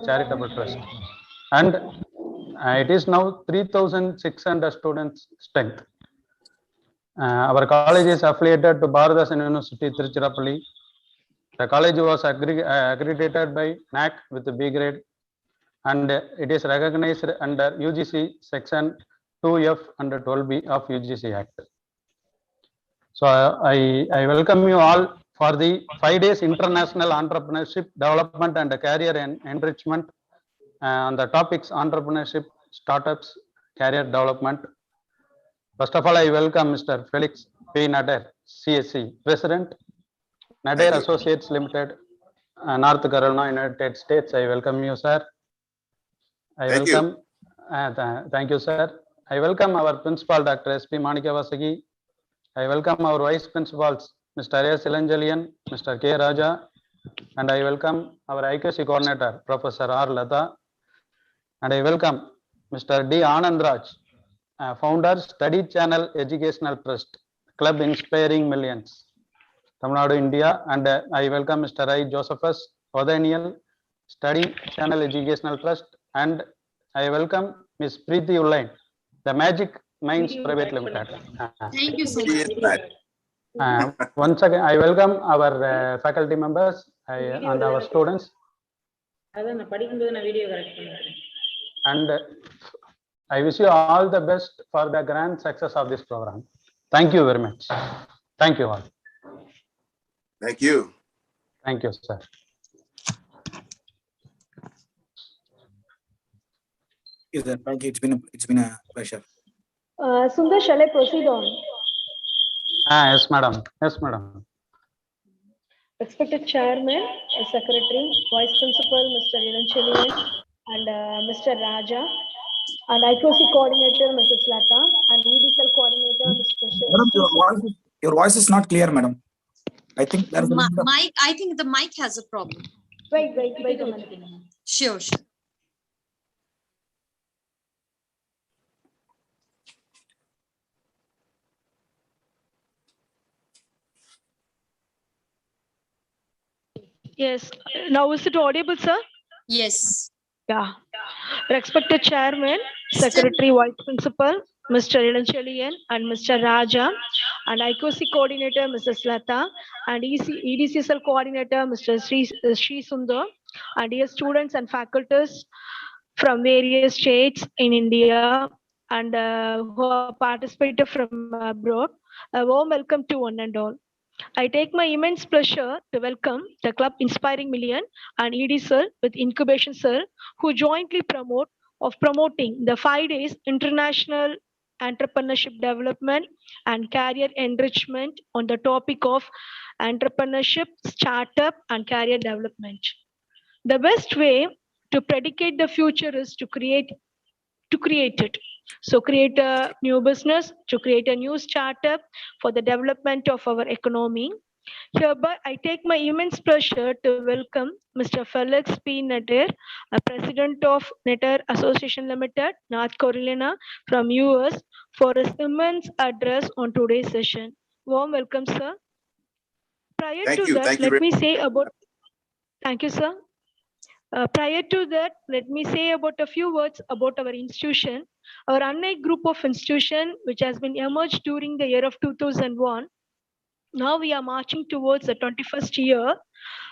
Charitable Trust. And it is now 3,600 students strength. Our college is affiliated to Bharadasan University, Tiruchirappalli. The college was accredited by NAC with the B grade, and it is recognized under UGC section 2F under 12B of UGC Act. So I welcome you all for the 5 days International Entrepreneurship Development and Career and Enrichment on the topics entrepreneurship, startups, career development. First of all, I welcome Mr. Felix P. Nader, CSC, President, Nader Associates Limited, North Carolina, United States. I welcome you, sir. Thank you, sir. I welcome our Principal, Dr. S.P. Manikavasagi. I welcome our Vice Principals, Mr. S. Ilanjalian, Mr. K. Raja, and I welcome our IQC Coordinator, Professor R. Lata, and I welcome Mr. D. Anandraj, Founder, Study Channel Educational Trust, Club Inspiring Millions, Tamil Nadu, India, and I welcome Mr. I. Josephus Odaniel, Study Channel Educational Trust, and I welcome Ms. Preety Uzlain, the Magic Minds Private Limited. Thank you so much. Once again, I welcome our faculty members and our students. And I wish you all the best for the grand success of this program. Thank you very much. Thank you all. Thank you. Thank you, sir. Thank you. It's been a pleasure. Sundar, shall I proceed on? Yes, madam. Yes, madam. Respected Chairman, Secretary, Vice Principal, Mr. Ilanchalian, and Mr. Raja, and IQC Coordinator, Mrs. Lata, and EDCL Coordinator, Mr. Madam, your voice is not clear, madam. I think there is mic. I think the mic has a problem. Wait a minute. Sure. Yes. Now is it audible, sir? Yes. Yeah. Respected Chairman, Secretary, Vice Principal, Mr. Ilanchalian, and Mr. Raja, and IQC Coordinator, Mrs. Lata, and EDCSL Coordinator, Mr. Sri Sundar, and dear students and faculties from various states in India and who have participated from abroad, a warm welcome to one and all. I take my immense pleasure to welcome the Club Inspiring Million and ED Sir with Incubation Sir, who jointly promoting the 5 days International Entrepreneurship Development and Career Enrichment on the topic of entrepreneurship, startup, and career development. The best way to predicate the future is to create it. So create a new business, to create a new startup for the development of our economy. Hereby, I take my immense pleasure to welcome Mr. Felix P. Nader, President of Nader Association Limited, North Carolina from US, for his immense address on today's session. Warm welcome, sir. Thank you, sir. Prior to that, let me say about a few words about our institution. Our unnamed group of institution, which has been emerged during the year of 2001. Now we are marching towards the 21st year.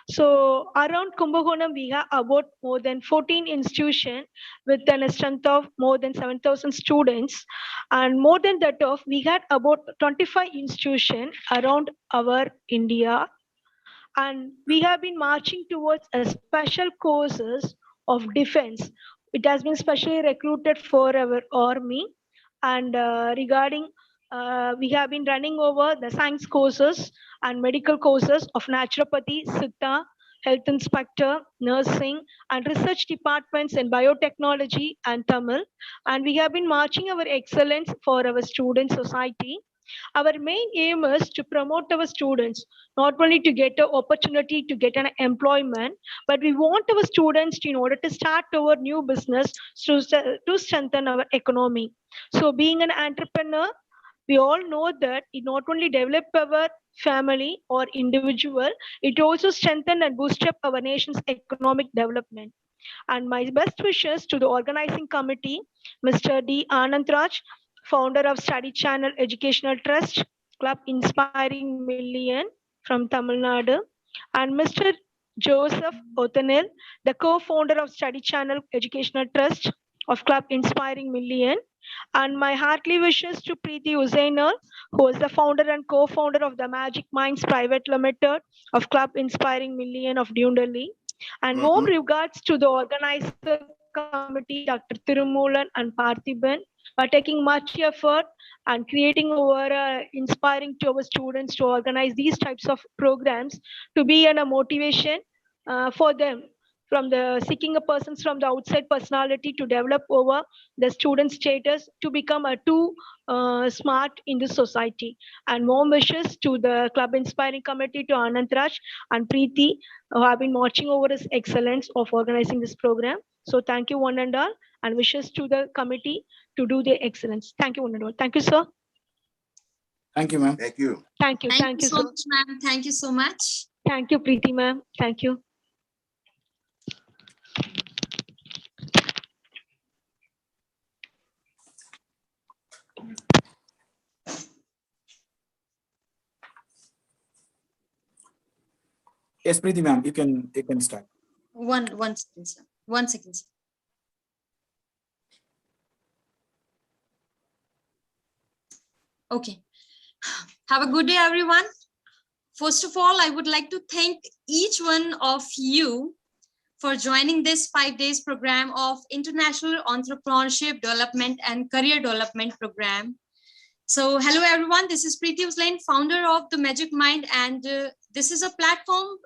So around Kumbakonam, we have about more than 14 institutions with a strength of more than 7,000 students. And more than that, we had about 25 institutions around our India. And we have been marching towards a special courses of defense. It has been specially recruited for our army. And regarding, we have been running over the science courses and medical courses of naturopathy, Siddha, health inspector, nursing, and research departments in biotechnology and Tamil. And we have been marching our excellence for our student society. Our main aim is to promote our students, not only to get an opportunity to get an employment, but we want our students to, in order to start our new business to strengthen our economy. So being an entrepreneur, we all know that it not only develop our family or individual, it also strengthen and boost up our nation's economic development. And my best wishes to the organizing committee, Mr. D. Anandraj, founder of Study Channel Educational Trust, Club Inspiring Million from Tamil Nadu, and Mr. Joseph Othanil, the co-founder of Study Channel Educational Trust of Club Inspiring Million. And my heartily wishes to Preety Uzlain, who is the founder and co-founder of the Magic Minds Private Limited of Club Inspiring Million of New Delhi. And warm regards to the organizer committee, Dr. Tirumulan and Parthiban, for taking much effort and creating over inspiring to our students to organize these types of programs to be a motivation for them from the seeking a persons from the outside personality to develop over the student status to become a too smart in the society. And warm wishes to the Club Inspiring Committee, to Anandraj and Preety, who have been watching over his excellence of organizing this program. So thank you one and all, and wishes to the committee to do the excellence. Thank you one and all. Thank you, sir. Thank you, ma'am. Thank you. Thank you. Thank you so sir. much, ma'am. Thank you so much. Thank you, Preety, ma'am. Thank you. Yes, Preety, ma'am, you can start. One second, sir. 1 second, sir. Okay. Have a good day, everyone. First of all, I would like to thank each one of you for joining this 5 days program of International Entrepreneurship Development and Career Development Program. So hello, everyone. This is Preety Uzlain, founder of the Magic Mind. And this is a platform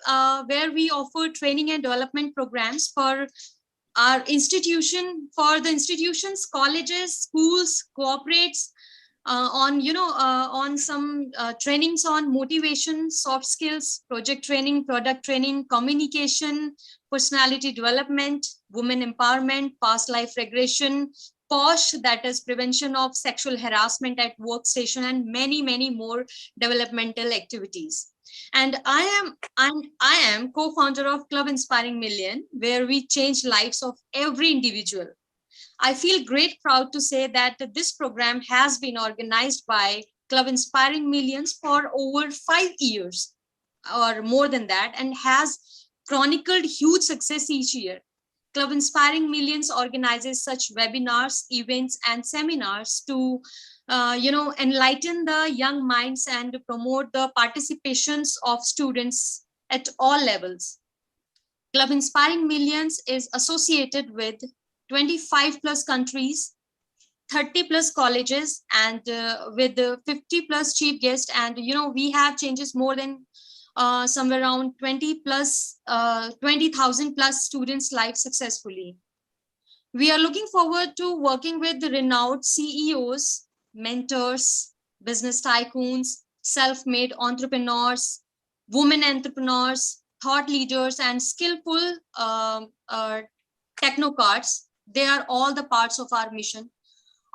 where we offer training and development programs for our institution, for the institutions, colleges, schools, corporates, on some trainings on motivation, soft skills, project training, product training, communication, personality development, women empowerment, past life regression, POSH, that is prevention of sexual harassment at workstation, and many, many more developmental activities. And I am co-founder of Club Inspiring Million, where we change lives of every individual. I feel great proud to say that this program has been organized by Club Inspiring Millions for over 5 years or more than that, and has chronicled huge success each year. Club Inspiring Millions organizes such webinars, events, and seminars to enlighten the young minds and promote the participations of students at all levels. Club Inspiring Millions is associated with 25 plus countries, 30 plus colleges, and with 50 plus chief guests. And we have changes more than somewhere around 20,000 plus students' lives successfully. We are looking forward to working with the renowned CEOs, mentors, business tycoons, self-made entrepreneurs, women entrepreneurs, thought leaders, and skillful technocrats. They are all the parts of our mission.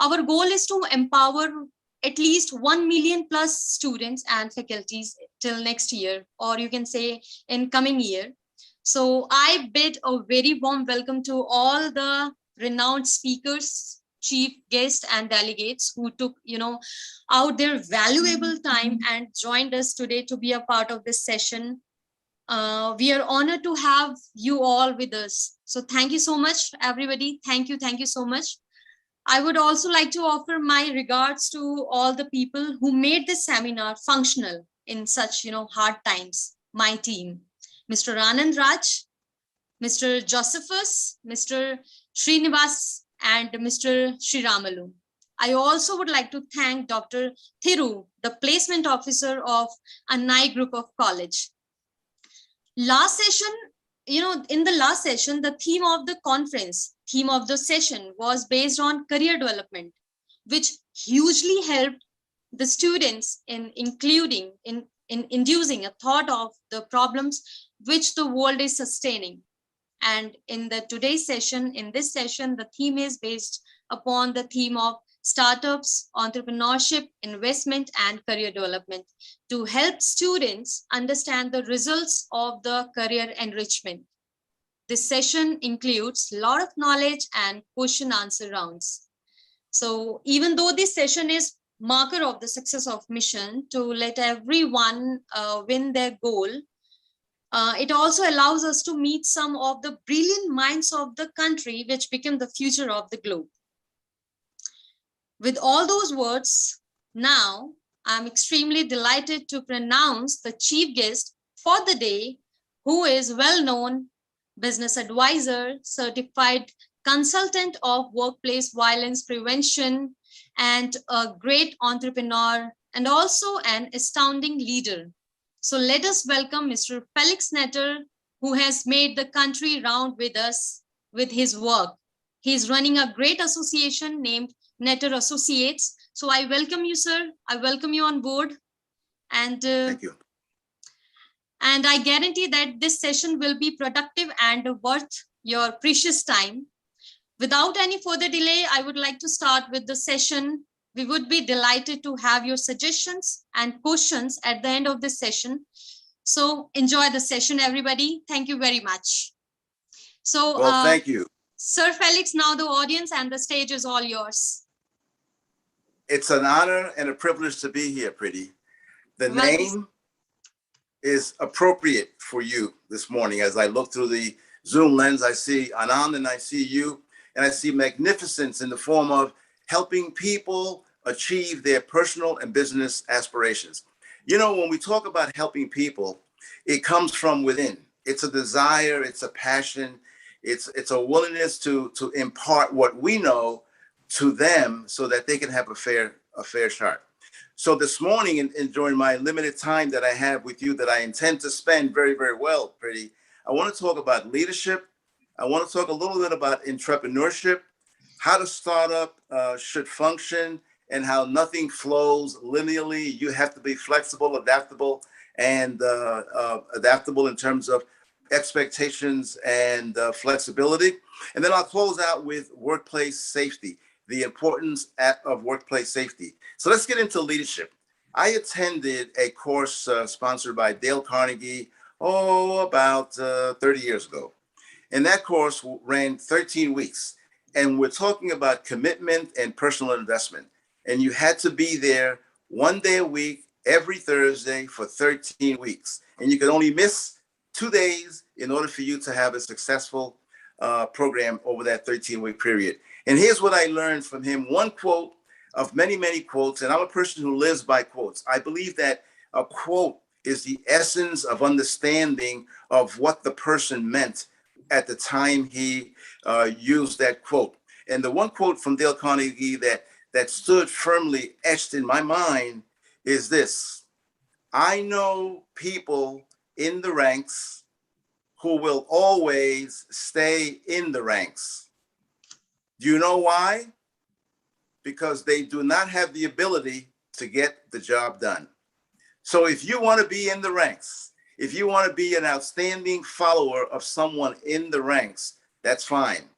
Our goal is to empower at least 1 million plus students and faculties till next year, or you can say in coming year. So I bid a very warm welcome to all the renowned speakers, chief guests, and delegates who took out their valuable time and joined us today to be a part of this session. We are honored to have you all with us. So thank you so much, everybody. Thank you so much. I would also like to offer my regards to all the people who made this seminar functional in such hard times. My team, Mr. Anand Raj, Mr. Josephus, Mr. Srinivas, and Mr. Sriramalu. I also would like to thank Dr. Thiru, the placement officer of Annai Group of College. Last session, in the last session, the theme of the conference, theme of the session was based on career development, which hugely helped the students in inducing a thought of the problems which the world is sustaining. And in this session, the theme is based upon the theme of startups, entrepreneurship, investment, and career development to help students understand the results of the career enrichment. this session includes a lot of knowledge and question answer rounds. So even though this session is marker of the success of mission to let everyone win their goal, it also allows us to meet some of the brilliant minds of the country which become the future of the globe. With all those words, now I'm extremely delighted to pronounce the chief guest for the day, who is well-known business advisor, certified consultant of workplace violence prevention, and a great entrepreneur, and also an astounding leader. So let us welcome Mr. Felix Netter, who has made the country round with us with his work. He's running a great association named Netter Associates. So I welcome you, sir. I welcome you on board. And Thank you. And I guarantee that this session will be productive and worth your precious time. Without any further delay, I would like to start with the session. We would be delighted to have your suggestions and questions at the end of this session. So enjoy the session, everybody. Thank you very much. So, Well, thank you. Sir Felix, now the audience and the stage is all yours. It's an honor and a privilege to be here, Preety. The name is appropriate for you this morning. As I look through the Zoom lens, I see Anand and I see you, and I see magnificence in the form of helping people achieve their personal and business aspirations. You know, when we talk about helping people, it comes from within. It's a desire, it's a passion, it's a willingness to impart what we know to them so that they can have a fair start. So this morning, and during my limited time that I have with you that I intend to spend very, very well, Preety, I want to talk about leadership. I want to talk a little bit about entrepreneurship, how the startup should function, and how nothing flows linearly. You have to be flexible, adaptable, and adaptable in terms of expectations and flexibility. And then I'll close out with workplace safety, the importance of workplace safety. So let's get into leadership. I attended a course sponsored by Dale Carnegie, about 30 years ago. And that course ran 13 weeks. And we're talking about commitment and personal investment. And you had to be there 1 day a week, every Thursday for 13 weeks. And you could only miss 2 days in order for you to have a successful program over that 13-week period. And here's what I learned from him. One quote of many, many quotes. And I'm a person who lives by quotes. I believe that a quote is the essence of understanding of what the person meant at the time he used that quote. And the one quote from Dale Carnegie that stood firmly etched in my mind is this: I know people in the ranks who will always stay in the ranks. Do you know why? Because they do not have the ability to get the job done. So if you want to be in the ranks, if you want to be an outstanding follower of someone in the ranks, that's fine.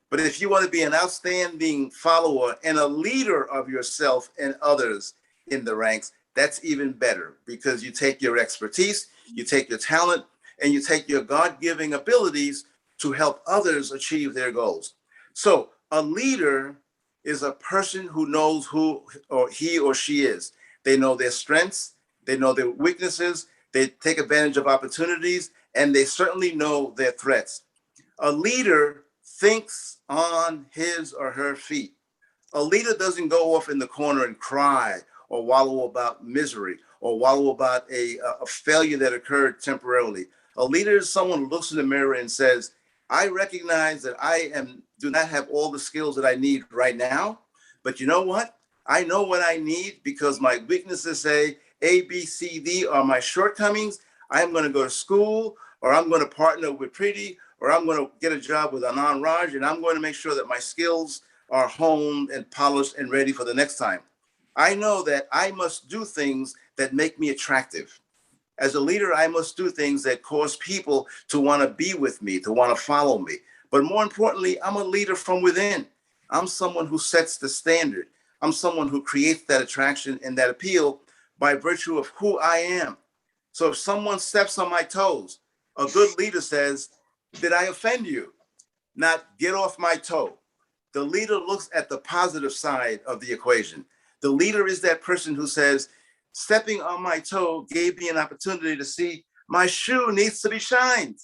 But if you want to be an outstanding follower and a leader of yourself and others in the ranks, that's even better, because you take your expertise, you take your talent, and you take your God-given abilities to help others achieve their goals. So a leader is a person who knows who or he or she is. They know their strengths, they know their weaknesses, they take advantage of opportunities, and they certainly know their threats. A leader thinks on his or her feet. A leader doesn't go off in the corner and cry or wallow about misery or wallow about a failure that occurred temporarily. A leader is someone who looks in the mirror and says, I recognize that I do not have all the skills that I need right now, but you know what? I know what I need, because my weaknesses say A, B, C, D are my shortcomings. I'm going to go to school, or I'm going to partner with Preety, or I'm going to get a job with Anand Raj, and I'm going to make sure that my skills are honed and polished and ready for the next time. I know that I must do things that make me attractive. As a leader, I must do things that cause people to want to be with me, to want to follow me. But more importantly, I'm a leader from within. I'm someone who sets the standard. I'm someone who creates that attraction and that appeal by virtue of who I am. So if someone steps on my toes, a good leader says, Did I offend you? Not get off my toe. The leader looks at the positive side of the equation. The leader is that person who says, stepping on my toe gave me an opportunity to see my shoe needs to be shined.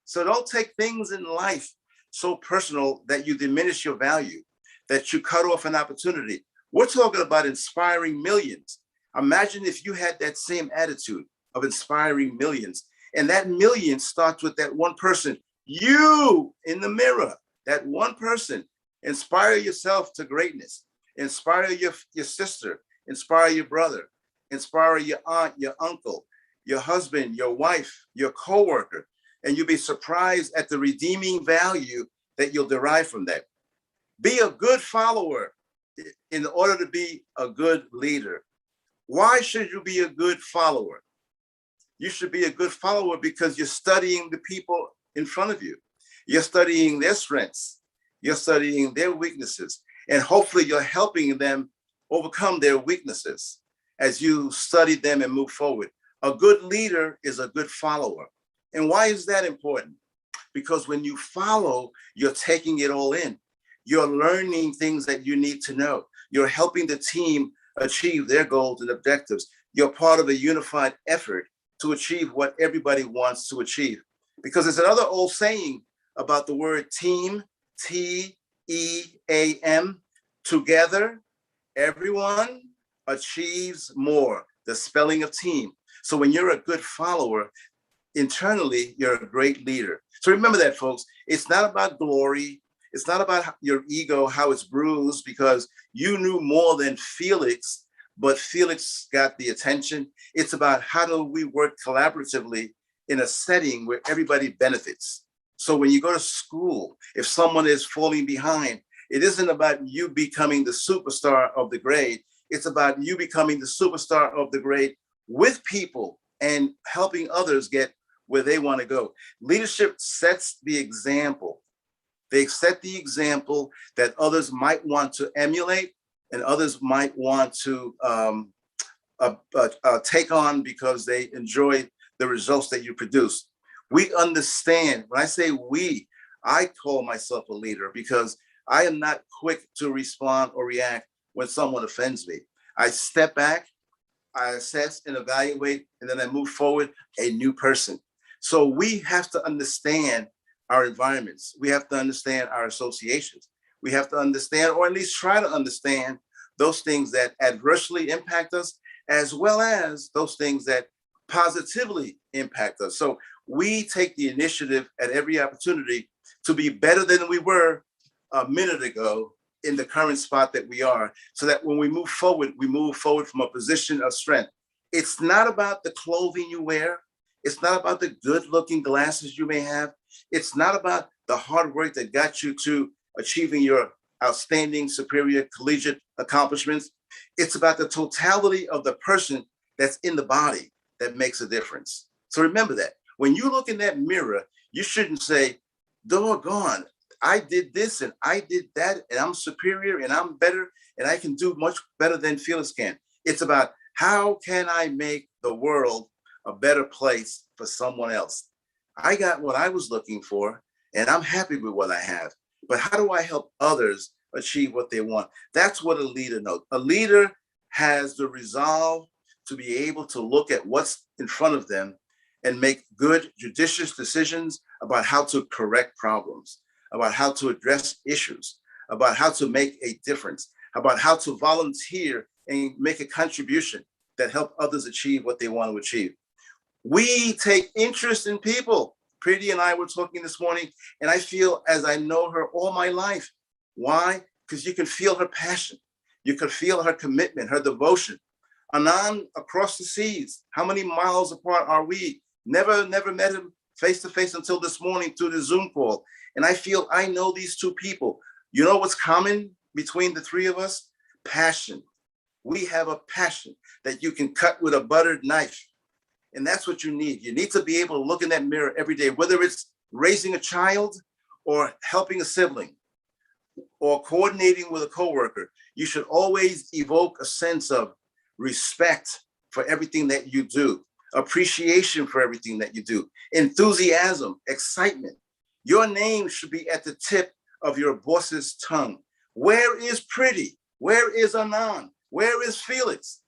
So don't take things in life so personal that you diminish your value, that you cut off an opportunity. We're talking about inspiring millions. Imagine if you had that same attitude of inspiring millions. And that million starts with that one person, you in the mirror, that one person. Inspire yourself to greatness. Inspire your sister, inspire your brother, inspire your aunt, your uncle, your husband, your wife, your coworker, and you'll be surprised at the redeeming value that you'll derive from that. Be a good follower in order to be a good leader. Why should you be a good follower? You should be a good follower because you're studying the people in front of you. You're studying their strengths. You're studying their weaknesses. And hopefully you're helping them overcome their weaknesses as you study them and move forward. A good leader is a good follower. And why is that important? Because when you follow, you're taking it all in. You're learning things that you need to know. You're helping the team achieve their goals and objectives. You're part of a unified effort to achieve what everybody wants to achieve. Because there's another old saying about the word team, T-E-A-M, together, everyone achieves more, the spelling of team. So when you're a good follower, internally, you're a great leader. So remember that, folks. It's not about glory. It's not about your ego, how it's bruised because you knew more than Felix, but Felix got the attention. It's about how do we work collaboratively in a setting where everybody benefits. So when you go to school, if someone is falling behind, it isn't about you becoming the superstar of the grade. It's about you becoming the superstar of the grade with people and helping others get where they want to go. Leadership sets the example. They set the example that others might want to emulate and others might want to take on because they enjoy the results that you produce. We understand, when I say we, I call myself a leader because I am not quick to respond or react when someone offends me. I step back, I assess and evaluate, and then I move forward a new person. So we have to understand our environments. We have to understand our associations. We have to understand, or at least try to understand, those things that adversely impact us, as well as those things that positively impact us. So we take the initiative at every opportunity to be better than we were a minute ago in the current spot that we are, so that when we move forward from a position of strength. It's not about the clothing you wear. It's not about the good looking glasses you may have. It's not about the hard work that got you to achieving your outstanding superior collegiate accomplishments. It's about the totality of the person that's in the body that makes a difference. So remember that. When you look in that mirror, you shouldn't say, doggone, I did this and I did that and I'm superior and I'm better and I can do much better than Felix can. It's about how can I make the world a better place for someone else? I got what I was looking for and I'm happy with what I have. But how do I help others achieve what they want? That's what a leader knows. A leader has the resolve to be able to look at what's in front of them and make good, judicious decisions about how to correct problems, about how to address issues, about how to make a difference, about how to volunteer and make a contribution that help others achieve what they want to achieve. We take interest in people. Preety and I were talking this morning, and I feel as I know her all my life. Why? Because you can feel her passion. You can feel her commitment, her devotion. Anand across the seas, how many miles apart are we? Never met him face to face until this morning through the Zoom call. And I feel I know these two people. You know what's common between the three of us? Passion. We have a passion that you can cut with a buttered knife. And that's what you need. You need to be able to look in that mirror every day, whether it's raising a child or helping a sibling or coordinating with a coworker. You should always evoke a sense of respect for everything that you do, appreciation for everything that you do, enthusiasm, excitement. Your name should be at the tip of your boss's tongue. Where is Preety? Where is Anand? Where is Felix?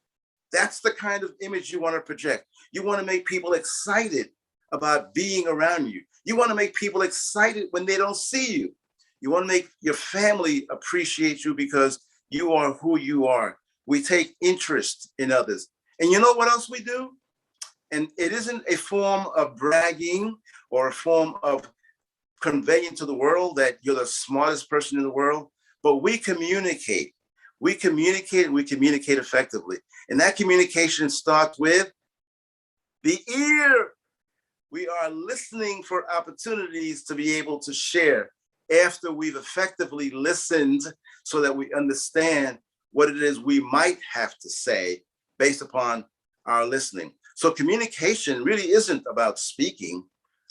That's the kind of image you want to project. You want to make people excited about being around you. You want to make people excited when they don't see you. You want to make your family appreciate you because you are who you are. We take interest in others. And you know what else we do? And it isn't a form of bragging or a form of conveying to the world that you're the smartest person in the world, but we communicate. We communicate and we communicate effectively. And that communication starts with the ear. We are listening for opportunities to be able to share after we've effectively listened so that we understand what it is we might have to say based upon our listening. So communication really isn't about speaking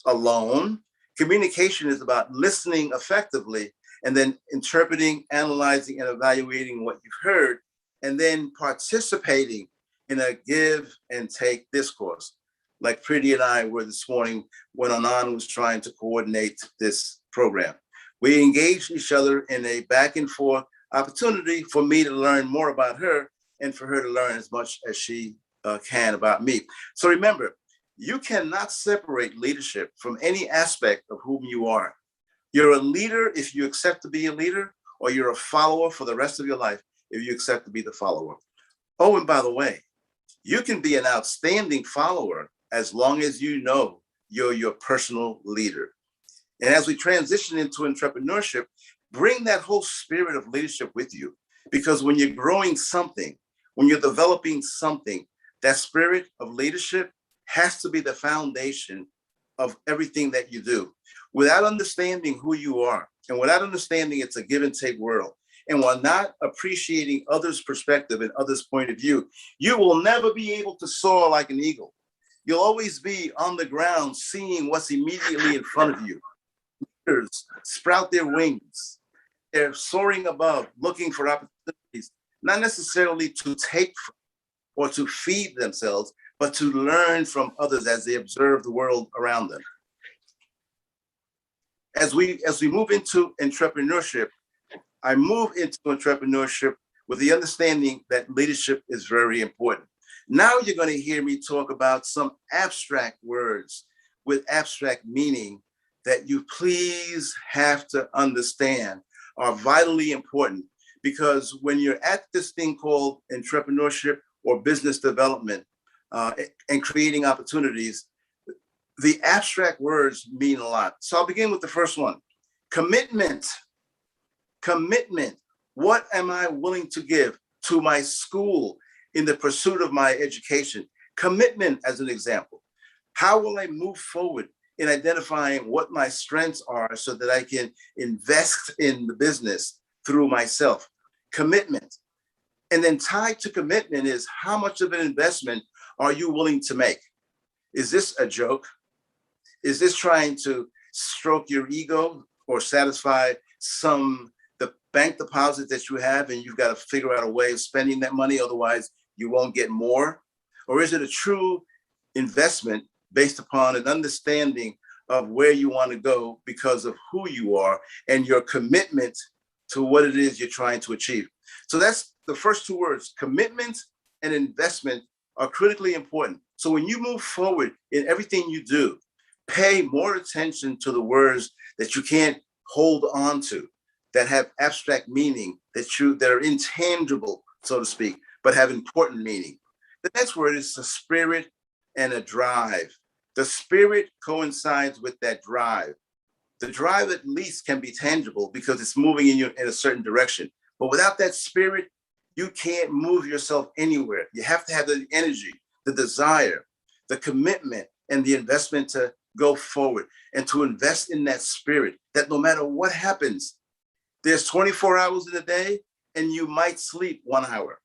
alone. Communication is about listening effectively and then interpreting, analyzing, and evaluating what you've heard, and then participating in a give and take discourse. Like Preety and I were this morning when Anand was trying to coordinate this program. We engaged each other in a back and forth opportunity for me to learn more about her and for her to learn as much as she can about me. So remember, you cannot separate leadership from any aspect of whom you are. You're a leader if you accept to be a leader, or you're a follower for the rest of your life if you accept to be the follower. Oh, and by the way, you can be an outstanding follower as long as you know you're your personal leader. And as we transition into entrepreneurship, bring that whole spirit of leadership with you. Because when you're growing something, when you're developing something, that spirit of leadership has to be the foundation of everything that you do. Without understanding who you are, and without understanding it's a give and take world, and while not appreciating others' perspective and others' point of view, you will never be able to soar like an eagle. You'll always be on the ground seeing what's immediately in front of you. Leaders sprout their wings. They're soaring above, looking for opportunities, not necessarily to take or to feed themselves, but to learn from others as they observe the world around them. As we move into entrepreneurship, I move into entrepreneurship with the understanding that leadership is very important. Now you're going to hear me talk about some abstract words with abstract meaning that you please have to understand are vitally important, because when you're at this thing called entrepreneurship or business development and creating opportunities, the abstract words mean a lot. So I'll begin with the first one. Commitment. Commitment. What am I willing to give to my school in the pursuit of my education? Commitment as an example. How will I move forward in identifying what my strengths are so that I can invest in the business through myself? Commitment. And then tied to commitment is how much of an investment are you willing to make? Is this a joke? Is this trying to stroke your ego or satisfy the bank deposit that you have and you've got to figure out a way of spending that money, otherwise you won't get more? Or is it a true investment based upon an understanding of where you want to go because of who you are and your commitment to what it is you're trying to achieve? So that's the first two words. Commitment and investment are critically important. So when you move forward in everything you do, pay more attention to the words that you can't hold on to, that have abstract meaning, that are intangible, so to speak, but have important meaning. The next word is a spirit and a drive. The spirit coincides with that drive. The drive at least can be tangible because it's moving in a certain direction. But without that spirit, you can't move yourself anywhere. You have to have the energy, the desire, the commitment, and the investment to go forward and to invest in that spirit, that no matter what happens, there's 24 hours in a day and you might sleep 1 hour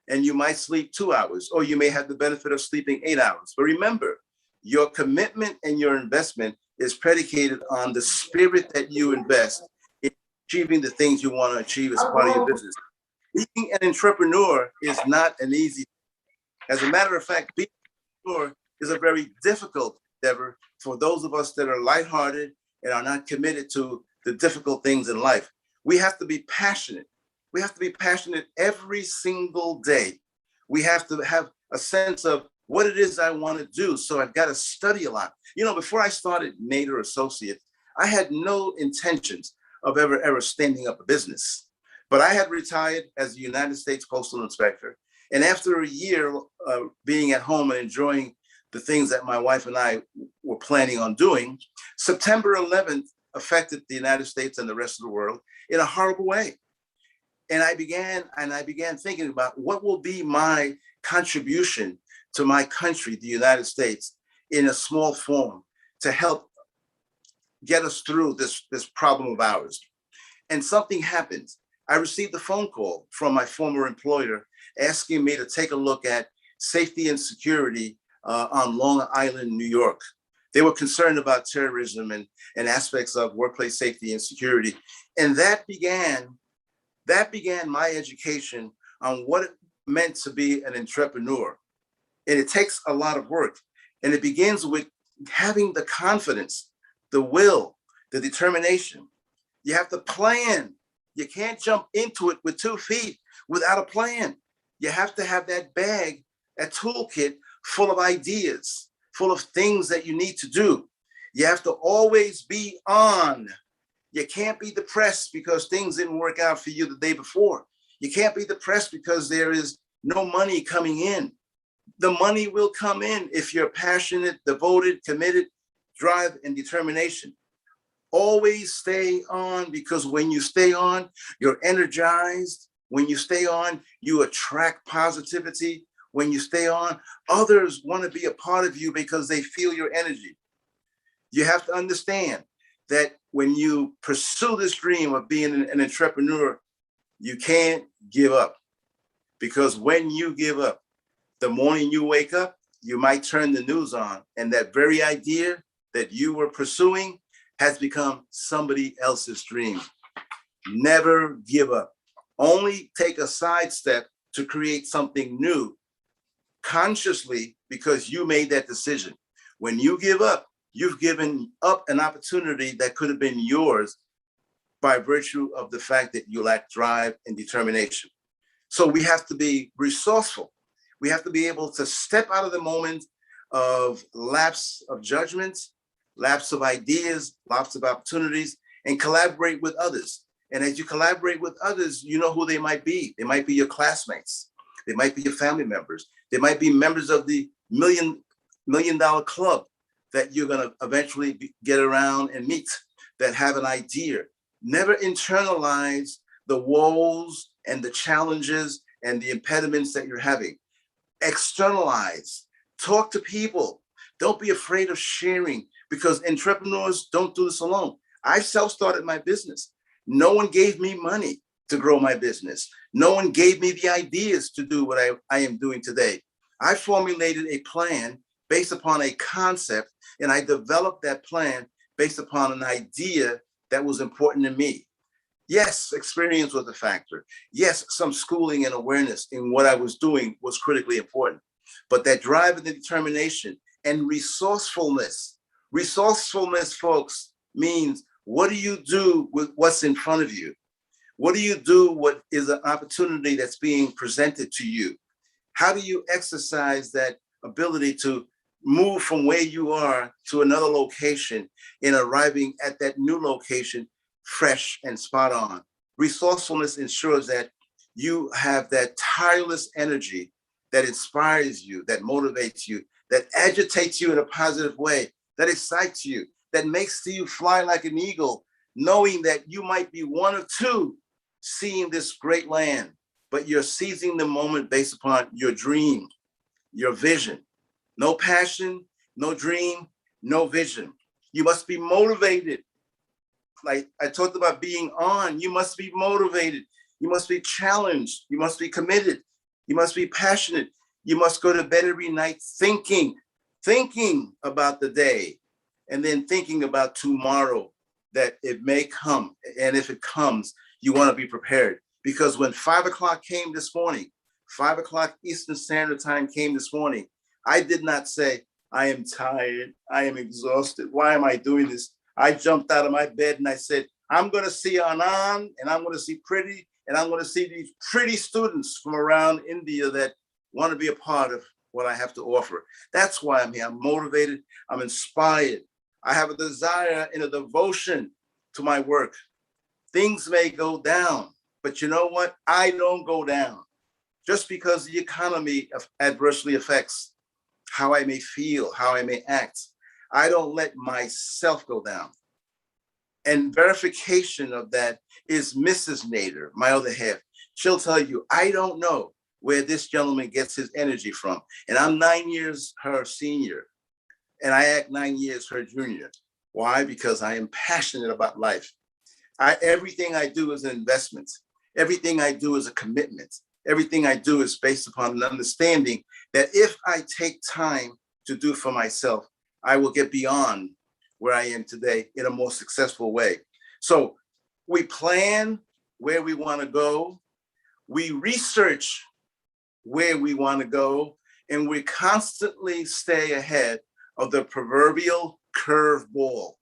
and you might sleep 2 hours, or you may have the benefit of sleeping 8 hours. But remember, your commitment and your investment is predicated on the spirit that you invest in achieving the things you want to achieve as part of your business. Being an entrepreneur is not an easy thing. As a matter of fact, being an entrepreneur is a very difficult endeavor for those of us that are lighthearted and are not committed to the difficult things in life. We have to be passionate. We have to be passionate every single day. We have to have a sense of what it is I want to do. So I've got to study a lot. You know, before I started Nader Associates, I had no intentions of ever standing up a business. But I had retired as a United States Postal Inspector. And after a year being at home and enjoying the things that my wife and I were planning on doing, September 11th affected the United States and the rest of the world in a horrible way. And I began thinking about what will be my contribution to my country, the United States, in a small form to help get us through this problem of ours. And something happened. I received a phone call from my former employer asking me to take a look at safety and security on Long Island, New York. They were concerned about terrorism and aspects of workplace safety and security. And that began my education on what it meant to be an entrepreneur. And it takes a lot of work. And it begins with having the confidence, the will, the determination. You have to plan. You can't jump into it with 2 feet without a plan. You have to have that bag, a toolkit full of ideas, full of things that you need to do. You have to always be on. You can't be depressed because things didn't work out for you the day before. You can't be depressed because there is no money coming in. The money will come in if you're passionate, devoted, committed, drive, and determination. Always stay on, because when you stay on, you're energized. When you stay on, you attract positivity. When you stay on, others want to be a part of you because they feel your energy. You have to understand that when you pursue this dream of being an entrepreneur, you can't give up. Because when you give up, the morning you wake up, you might turn the news on, and that very idea that you were pursuing has become somebody else's dream. Never give up. Only take a sidestep to create something new consciously, because you made that decision. When you give up, you've given up an opportunity that could have been yours by virtue of the fact that you lack drive and determination. So we have to be resourceful. We have to be able to step out of the moment of lapse of judgment, lapse of ideas, lapse of opportunities, and collaborate with others. And as you collaborate with others, you know who they might be. They might be your classmates. They might be your family members. They might be members of the $1 million club that you're going to eventually get around and meet, that have an idea. Never internalize the woes and the challenges and the impediments that you're having. Externalize. Talk to people. Don't be afraid of sharing, because entrepreneurs don't do this alone. I self-started my business. No one gave me money to grow my business. No one gave me the ideas to do what I am doing today. I formulated a plan based upon a concept, and I developed that plan based upon an idea that was important to me. Yes, experience was a factor. Yes, some schooling and awareness in what I was doing was critically important. But that drive and the determination and resourcefulness. Resourcefulness, folks, means what do you do with what's in front of you? What do you do what is an opportunity that's being presented to you? How do you exercise that ability to move from where you are to another location and arriving at that new location fresh and spot on? Resourcefulness ensures that you have that tireless energy that inspires you, that motivates you, that agitates you in a positive way, that excites you, that makes you fly like an eagle, knowing that you might be one of two seeing this great land, but you're seizing the moment based upon your dream, your vision. No passion, no dream, no vision. You must be motivated. Like I talked about being on, you must be motivated. You must be challenged. You must be committed. You must be passionate. You must go to bed every night thinking about the day, and then thinking about tomorrow, that it may come. And if it comes, you want to be prepared. Because when 5 o'clock came this morning, 5 o'clock Eastern Standard Time came this morning, I did not say, I am tired. I am exhausted. Why am I doing this? I jumped out of my bed and I said, I'm going to see Anand and I'm going to see Preety and I'm going to see these pretty students from around India that want to be a part of what I have to offer. That's why I'm here. I'm motivated. I'm inspired. I have a desire and a devotion to my work. Things may go down, but you know what? I don't go down. Just because the economy adversely affects how I may feel, how I may act, I don't let myself go down. And verification of that is Mrs. Nader, my other half. She'll tell you, I don't know where this gentleman gets his energy from. And I'm 9 years her senior, and I act 9 years her junior. Why? Because I am passionate about life. Everything I do is an investment. Everything I do is a commitment. Everything I do is based upon an understanding that if I take time to do for myself, I will get beyond where I am today in a more successful way. So we plan where we want to go. We research where we want to go, and we constantly stay ahead of the proverbial curveball.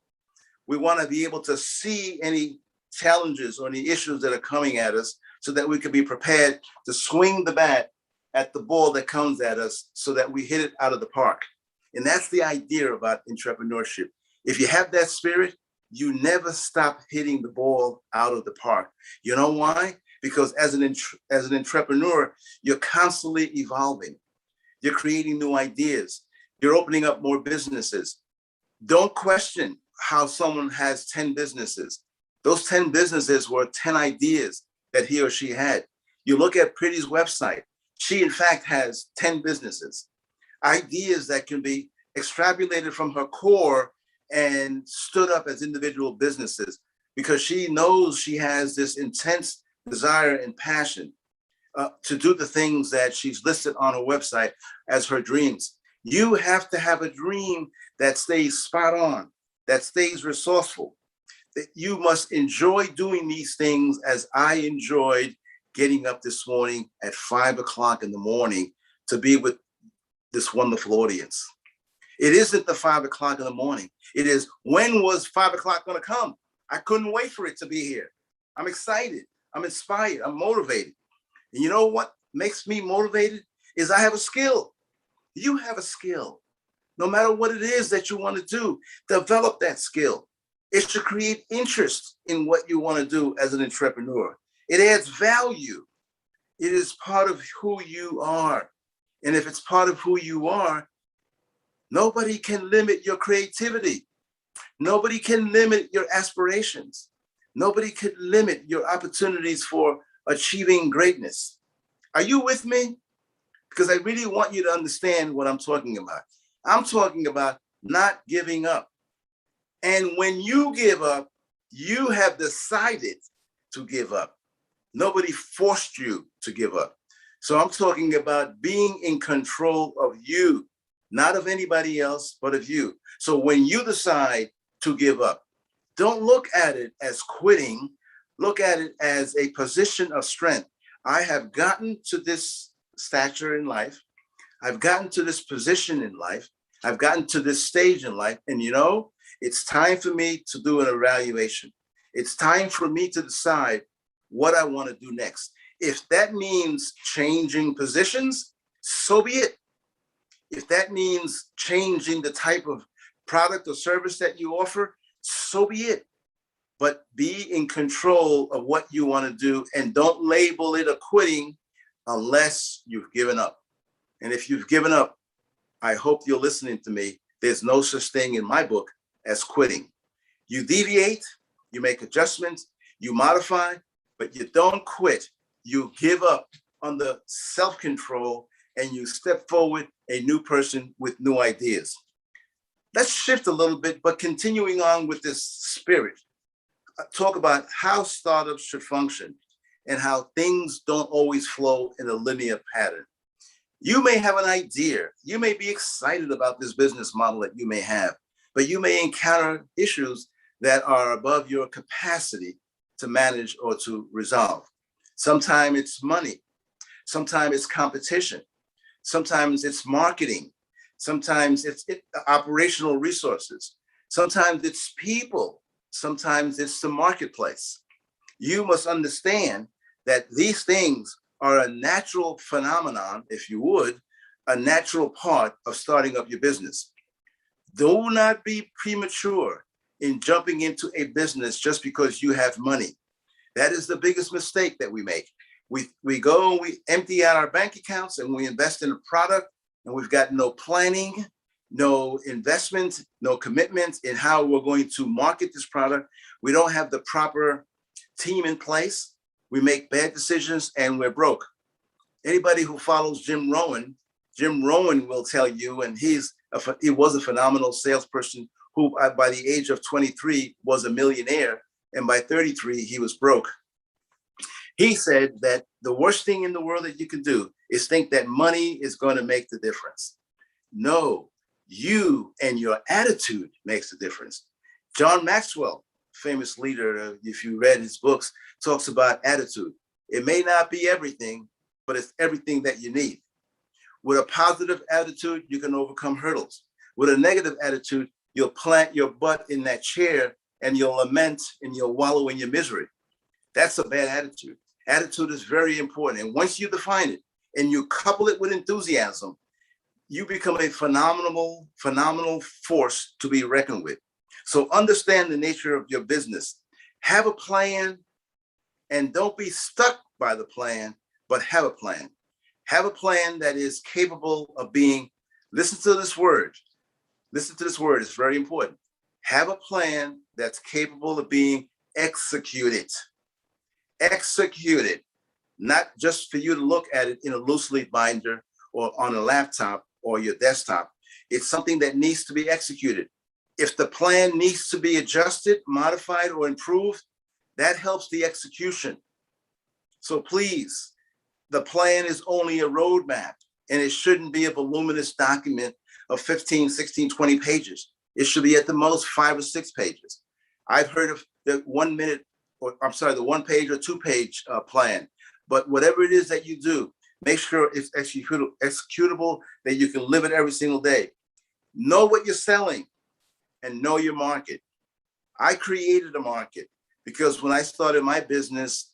We want to be able to see any challenges or any issues that are coming at us so that we can be prepared to swing the bat at the ball that comes at us so that we hit it out of the park. And that's the idea about entrepreneurship. If you have that spirit, you never stop hitting the ball out of the park. You know why? Because as an entrepreneur, you're constantly evolving. You're creating new ideas. You're opening up more businesses. Don't question how someone has 10 businesses. Those 10 businesses were 10 ideas that he or she had. You look at Preety's website. She, in fact, has 10 businesses. Ideas that can be extrapolated from her core and stood up as individual businesses because she knows she has this intense desire and passion to do the things that she's listed on her website as her dreams. You have to have a dream that stays spot on, that stays resourceful. That you must enjoy doing these things as I enjoyed getting up this morning at 5 o'clock in the morning to be with this wonderful audience. It isn't the 5 o'clock in the morning. It is, when was 5 o'clock going to come? I couldn't wait for it to be here. I'm excited. I'm inspired. I'm motivated. And you know what makes me motivated is I have a skill. You have a skill. No matter what it is that you want to do, develop that skill. It should create interest in what you want to do as an entrepreneur. It adds value. It is part of who you are. And if it's part of who you are, nobody can limit your creativity. Nobody can limit your aspirations. Nobody can limit your opportunities for achieving greatness. Are you with me? Because I really want you to understand what I'm talking about. I'm talking about not giving up. And when you give up, you have decided to give up. Nobody forced you to give up. So I'm talking about being in control of you, not of anybody else, but of you. So when you decide to give up, don't look at it as quitting. Look at it as a position of strength. I have gotten to this stature in life. I've gotten to this position in life. I've gotten to this stage in life. And you know, it's time for me to do an evaluation. It's time for me to decide what I want to do next. If that means changing positions, so be it. If that means changing the type of product or service that you offer, so be it. But be in control of what you want to do and don't label it a quitting unless you've given up. And if you've given up, I hope you're listening to me. There's no such thing in my book as quitting. You deviate, you make adjustments, you modify, but you don't quit. You give up on the self-control and you step forward a new person with new ideas. Let's shift a little bit, but continuing on with this spirit, talk about how startups should function and how things don't always flow in a linear pattern. You may have an idea. You may be excited about this business model that you may have, but you may encounter issues that are above your capacity to manage or to resolve. Sometimes it's money. Sometimes it's competition. Sometimes it's marketing. Sometimes it's operational resources. Sometimes it's people. Sometimes it's the marketplace. You must understand that these things are a natural phenomenon, if you would, a natural part of starting up your business. Do not be premature in jumping into a business just because you have money. That is the biggest mistake that we make. We go and we empty out our bank accounts and we invest in a product, and we've got no planning, no investment, no commitment in how we're going to market this product. We don't have the proper team in place. We make bad decisions and we're broke. Anybody who follows Jim Rohn will tell you, and he was a phenomenal salesperson who by the age of 23 was a millionaire, and by 33 he was broke. He said that the worst thing in the world that you can do is think that money is going to make the difference. No, you and your attitude makes the difference. John Maxwell, famous leader, if you read his books, talks about attitude. It may not be everything, but it's everything that you need. With a positive attitude, you can overcome hurdles. With a negative attitude, you'll plant your butt in that chair and you'll lament and you'll wallow in your misery. That's a bad attitude. Attitude is very important. And once you define it and you couple it with enthusiasm, you become a phenomenal force to be reckoned with. So understand the nature of your business. Have a plan and don't be stuck by the plan, but have a plan. Have a plan that is capable of being, listen to this word. Listen to this word, it's very important. Have a plan that's capable of being executed. Executed, not just for you to look at it in a loose leaf binder or on a laptop or your desktop. It's something that needs to be executed. If the plan needs to be adjusted, modified, or improved, that helps the execution. So please, the plan is only a roadmap, and it shouldn't be a voluminous document of 15, 16, 20 pages. It should be at the most 5 or 6 pages. I've heard of the 1 minute, or I'm sorry, the 1 page or 2 page plan. But whatever it is that you do, make sure it's executable, that you can live it every single day. Know what you're selling and know your market. I created a market because when I started my business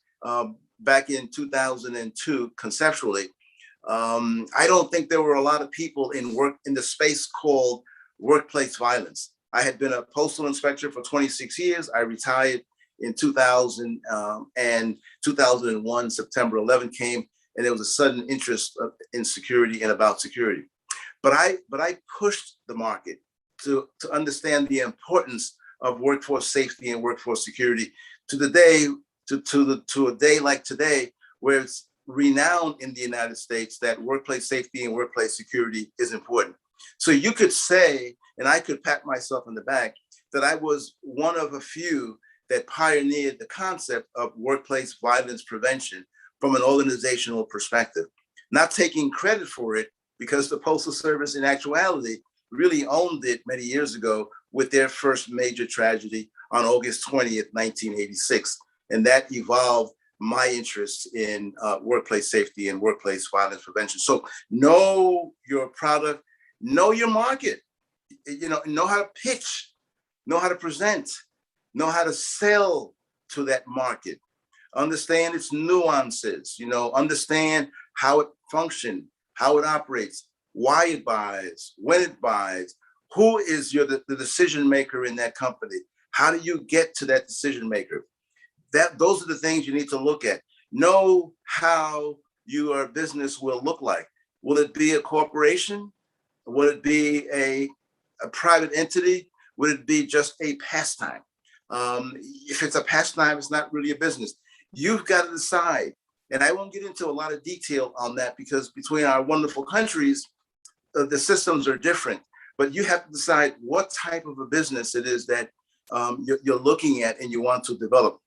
back in 2002, conceptually, I don't think there were a lot of people in the space called workplace violence. I had been a postal inspector for 26 years. I retired in 2000 and 2001, September 11 came, and there was a sudden interest in security and about security. But I pushed the market to understand the importance of workforce safety and workforce security to a day like today, where it's renowned in the United States that workplace safety and workplace security is important. So you could say, and I could pat myself on the back, that I was one of a few that pioneered the concept of workplace violence prevention from an organizational perspective. Not taking credit for it, because the Postal Service in actuality really owned it many years ago with their first major tragedy on August 20th, 1986. And that evolved my interest in workplace safety and workplace violence prevention. So know your product, know your market, know how to pitch, know how to present, know how to sell to that market, understand its nuances, understand how it functions, how it operates, why it buys, when it buys, who is the decision maker in that company, how do you get to that decision maker? Those are the things you need to look at. Know how your business will look like. Will it be a corporation? Will it be a private entity? Would it be just a pastime? If it's a pastime, it's not really a business. You've got to decide. And I won't get into a lot of detail on that because between our wonderful countries, the systems are different. But you have to decide what type of a business it is that you're looking at and you want to develop.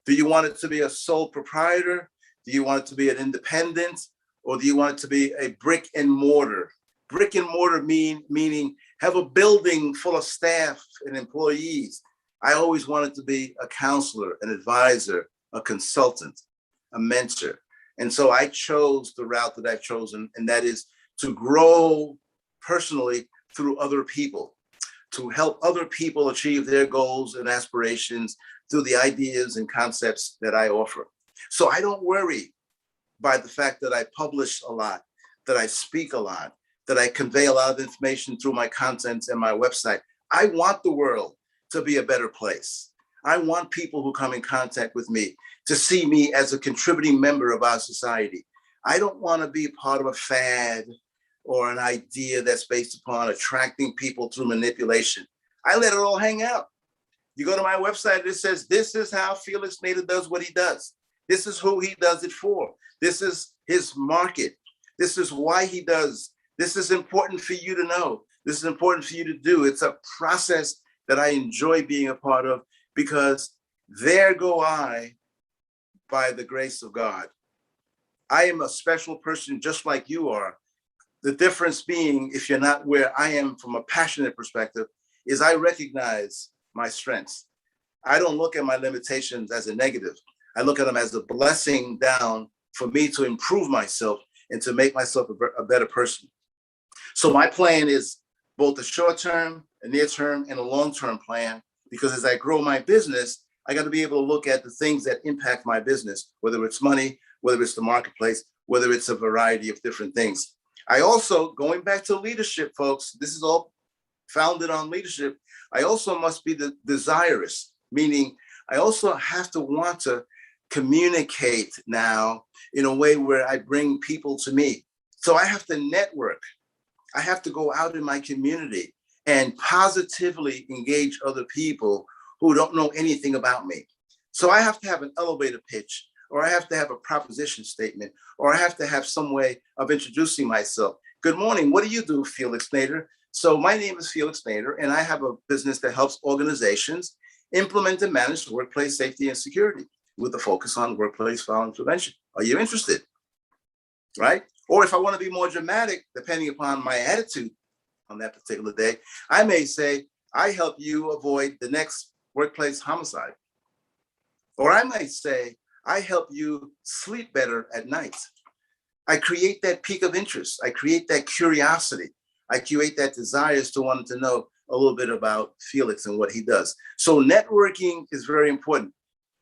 Do you want it to be a sole proprietor? Do you want it to be an independent? Or do you want it to be a brick and mortar? Brick and mortar meaning have a building full of staff and employees. I always wanted to be a counselor, an advisor, a consultant, a mentor. And so I chose the route that I've chosen, and that is to grow personally through other people, to help other people achieve their goals and aspirations through the ideas and concepts that I offer. So I don't worry by the fact that I publish a lot, that I speak a lot, that I convey a lot of information through my content and my website. I want the world to be a better place. I want people who come in contact with me to see me as a contributing member of our society. I don't want to be part of a fad or an idea that's based upon attracting people through manipulation. I let it all hang out. You go to my website, it says, this is how Felix Nader does what he does. This is who he does it for. This is his market. This is why he does. This is important for you to know. This is important for you to do. It's a process that I enjoy being a part of, because there go I by the grace of God. I am a special person just like you are. The difference being, if you're not where I am from a passionate perspective, is I recognize my strengths. I don't look at my limitations as a negative. I look at them as a blessing down for me to improve myself and to make myself a better person. So my plan is both a short-term, a near-term, and a long-term plan, because as I grow my business, I got to be able to look at the things that impact my business, whether it's money, whether it's the marketplace, whether it's a variety of different things. I also, going back to leadership, folks, this is all founded on leadership. I also must be desirous, meaning I also have to want to communicate now in a way where I bring people to me. So I have to network. I have to go out in my community and positively engage other people who don't know anything about me. So I have to have an elevator pitch, or I have to have a proposition statement, or I have to have some way of introducing myself. Good morning, what do you do, Felix Nader? So my name is Felix Nader, and I have a business that helps organizations implement and manage workplace safety and security with a focus on workplace violence prevention. Are you interested? Right? Or if I want to be more dramatic, depending upon my attitude on that particular day, I may say, I help you avoid the next workplace homicide. Or I might say, I help you sleep better at night. I create that peak of interest. I create that curiosity. I create that desire to want to know a little bit about Felix and what he does. So networking is very important,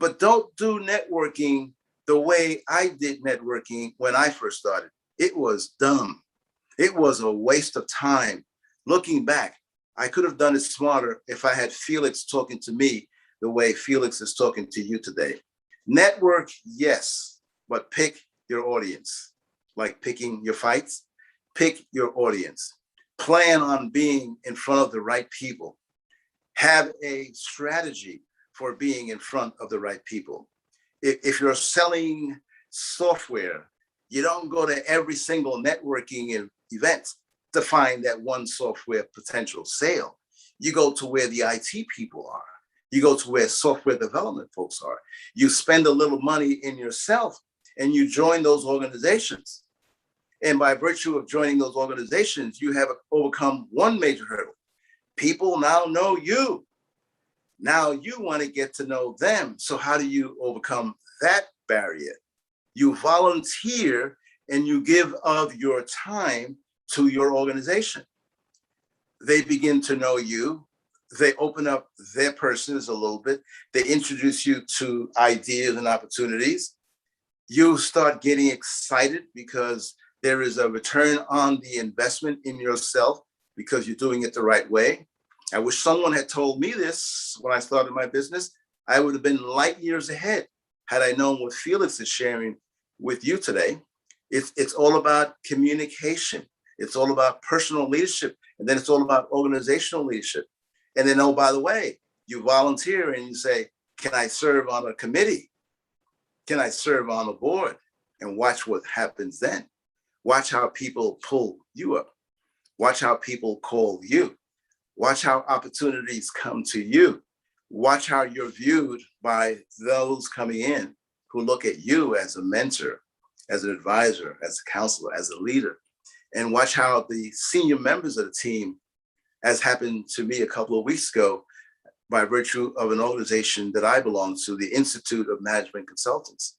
but don't do networking the way I did networking when I first started. It was dumb. It was a waste of time. Looking back, I could have done it smarter if I had Felix talking to me the way Felix is talking to you today. Network, yes, but pick your audience. Like picking your fights, pick your audience. Plan on being in front of the right people. Have a strategy for being in front of the right people. If you're selling software, you don't go to every single networking event to find that one software potential sale. You go to where the IT people are. You go to where software development folks are. You spend a little money in yourself and you join those organizations. And by virtue of joining those organizations, you have overcome one major hurdle. People now know you. Now you want to get to know them. So how do you overcome that barrier? You volunteer and you give of your time to your organization. They begin to know you. They open up their persons a little bit. They introduce you to ideas and opportunities. You start getting excited because there is a return on the investment in yourself because you're doing it the right way. I wish someone had told me this when I started my business. I would have been light years ahead had I known what Felix is sharing with you today. It's all about communication. It's all about personal leadership. And then it's all about organizational leadership. And then, oh, by the way, you volunteer and you say, can I serve on a committee? Can I serve on a board? And watch what happens then. Watch how people pull you up. Watch how people call you. Watch how opportunities come to you. Watch how you're viewed by those coming in who look at you as a mentor, as an advisor, as a counselor, as a leader. And watch how the senior members of the team, as happened to me a couple of weeks ago, by virtue of an organization that I belong to, the Institute of Management Consultants.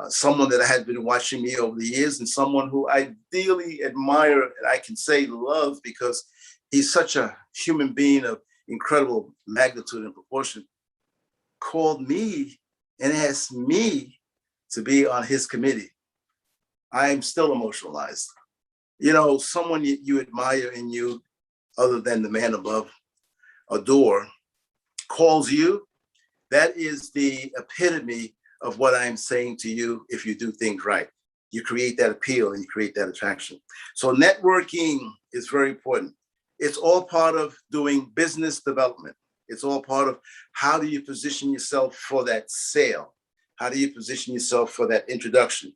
someone that had been watching me over the years, and someone who I dearly admire, and I can say love, because he's such a human being of incredible magnitude and proportion, called me and asked me to be on his committee. I am still emotionalized. You know, someone you admire in you, other than the man above, adore, calls you. That is the epitome of what I'm saying to you. If you do things right, you create that appeal and you create that attraction. So networking is very important. It's all part of doing business development. It's all part of how do you position yourself for that sale? How do you position yourself for that introduction?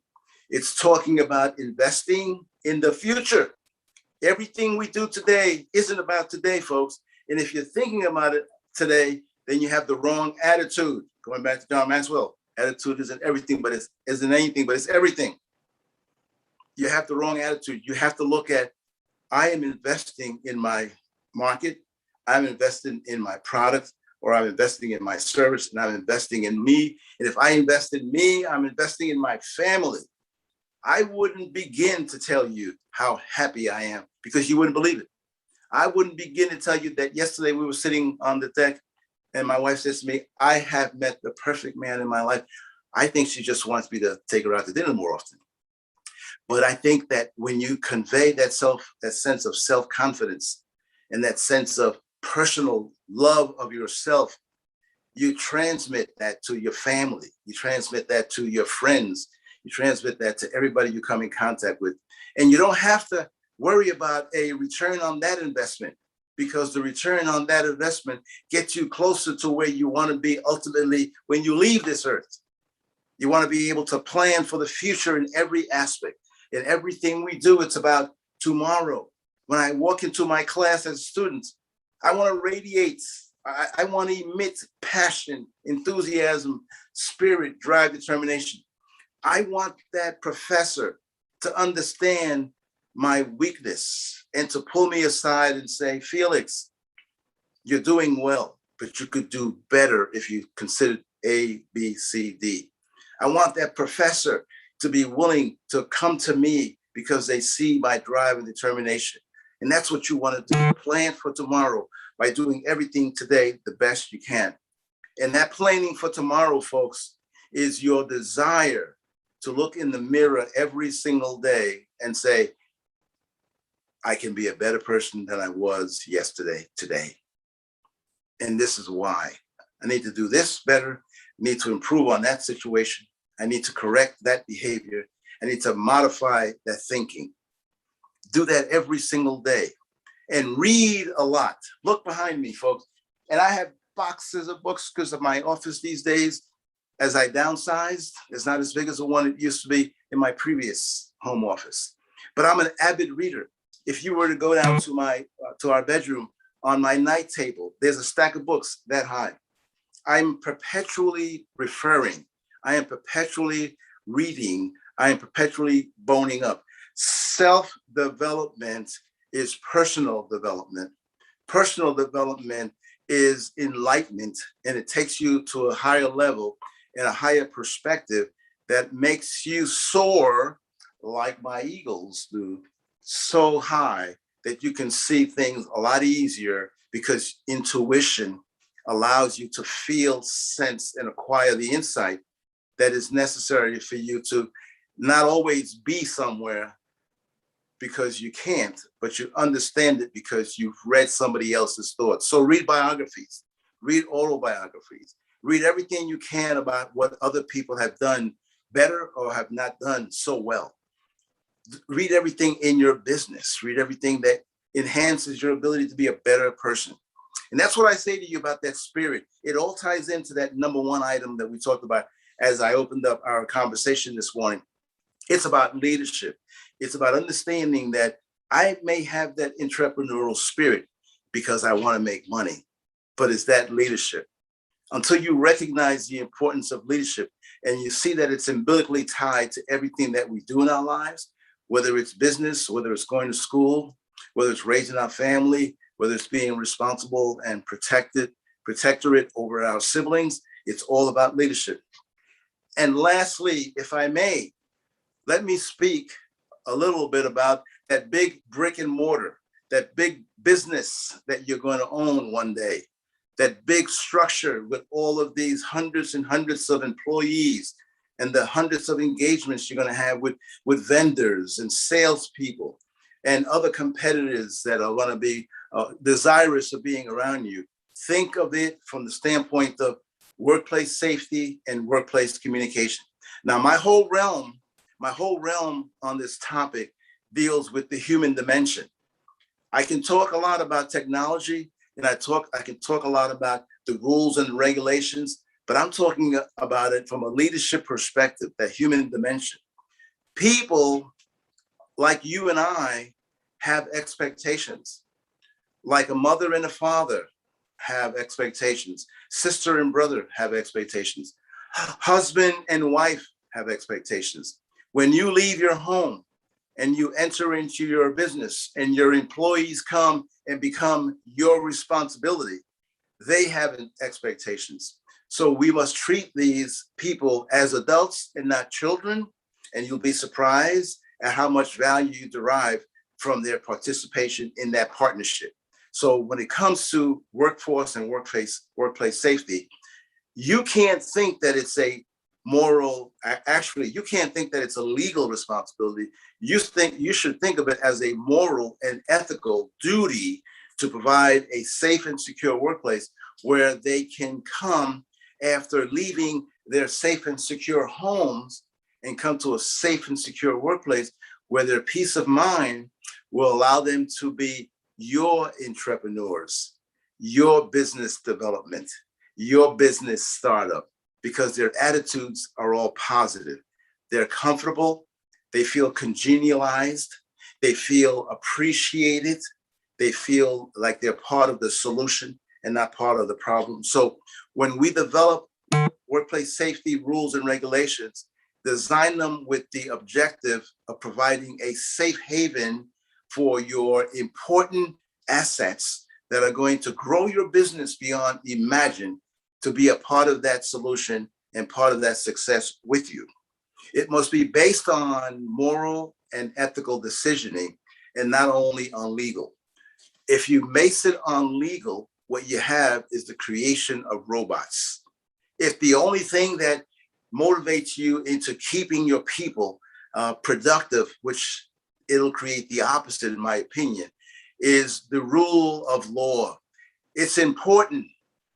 It's talking about investing in the future. Everything we do today isn't about today, folks. And if you're thinking about it today, then you have the wrong attitude. Going back to John Maxwell, attitude isn't everything, but isn't anything, but it's everything. You have the wrong attitude. You have to look at, I am investing in my market, I'm investing in my product, or I'm investing in my service, and I'm investing in me. And if I invest in me, I'm investing in my family. I wouldn't begin to tell you how happy I am, because you wouldn't believe it. I wouldn't begin to tell you that yesterday we were sitting on the deck and my wife says to me, I have met the perfect man in my life. I think she just wants me to take her out to dinner more often. But I think that when you convey that sense of self-confidence and that sense of personal love of yourself, you transmit that to your family. You transmit that to your friends. You transmit that to everybody you come in contact with. And you don't have to worry about a return on that investment, because the return on that investment gets you closer to where you want to be ultimately when you leave this earth. You want to be able to plan for the future in every aspect. In everything we do, it's about tomorrow. When I walk into my class as a student, I want to radiate. I want to emit passion, enthusiasm, spirit, drive, determination. I want that professor to understand my weakness and to pull me aside and say, Felix, you're doing well, but you could do better if you considered A, B, C, D. I want that professor to be willing to come to me because they see my drive and determination. And that's what you want to do. Plan for tomorrow by doing everything today the best you can. And that planning for tomorrow, folks, is your desire to look in the mirror every single day and say, I can be a better person than I was yesterday, today. And this is why. I need to do this better, need to improve on that situation. I need to correct that behavior. I need to modify that thinking. Do that every single day and read a lot. Look behind me, folks. And I have boxes of books because of my office these days. As I downsized, it's not as big as the one it used to be in my previous home office. But I'm an avid reader. If you were to go down to our bedroom, on my night table, there's a stack of books that high. I'm perpetually referring. I am perpetually reading. I am perpetually boning up. Self-development is personal development. Personal development is enlightenment, and it takes you to a higher level and a higher perspective that makes you soar like my eagles do, so high that you can see things a lot easier, because intuition allows you to feel, sense, and acquire the insight that is necessary for you to not always be somewhere because you can't, but you understand it because you've read somebody else's thoughts. So read biographies, read autobiographies, read everything you can about what other people have done better or have not done so well. Read everything in your business, read everything that enhances your ability to be a better person. And that's what I say to you about that spirit. It all ties into that number one item that we talked about as I opened up our conversation this morning. It's about leadership. It's about understanding that I may have that entrepreneurial spirit because I want to make money, but it's that leadership. Until you recognize the importance of leadership and you see that it's umbilically tied to everything that we do in our lives, whether it's business, whether it's going to school, whether it's raising our family, whether it's being responsible and protectorate over our siblings, it's all about leadership. And lastly, if I may, let me speak a little bit about that big brick and mortar, that big business that you're going to own one day, that big structure with all of these hundreds and hundreds of employees and the hundreds of engagements you're going to have with vendors and salespeople and other competitors that are going to be desirous of being around you. Think of it from the standpoint of workplace safety and workplace communication. Now, my whole realm on this topic deals with the human dimension. I can talk a lot about technology, and I can talk a lot about the rules and regulations, but I'm talking about it from a leadership perspective, that human dimension. People like you and I have expectations, like a mother and a father have expectations, sister and brother have expectations, husband and wife have expectations. When you leave your home and you enter into your business and your employees come and become your responsibility, they have expectations. So we must treat these people as adults and not children, and you'll be surprised at how much value you derive from their participation in that partnership. So when it comes to workforce and workplace safety, you can't think that it's a moral, actually, you can't think that it's a legal responsibility. You should think of it as a moral and ethical duty to provide a safe and secure workplace where they can come after leaving their safe and secure homes and come to a safe and secure workplace where their peace of mind will allow them to be your entrepreneurs, your business development, your business startup, because their attitudes are all positive. They're comfortable, they feel congenialized, they feel appreciated, they feel like they're part of the solution and not part of the problem. So when we develop workplace safety rules and regulations, design them with the objective of providing a safe haven for your important assets that are going to grow your business beyond imagine, to be a part of that solution and part of that success with you. It must be based on moral and ethical decisioning and not only on legal. If you base it on legal, what you have is the creation of robots. If the only thing that motivates you into keeping your people productive, which it'll create the opposite, in my opinion, is the rule of law. It's important,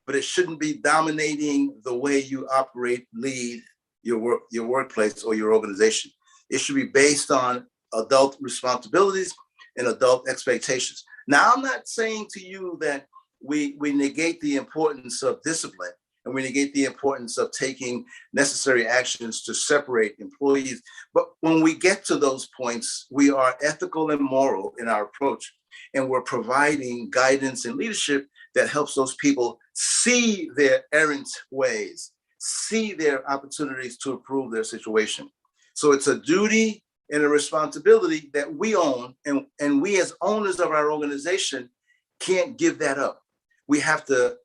but it shouldn't be dominating the way you operate, lead your workplace or your organization. It should be based on adult responsibilities and adult expectations. Now, I'm not saying to you that we negate the importance of discipline and we negate the importance of taking necessary actions to separate employees. But when we get to those points, we are ethical and moral in our approach, and we're providing guidance and leadership that helps those people see their errant ways, see their opportunities to improve their situation. So it's a duty and a responsibility that we own, and we as owners of our organization can't give that up. We have to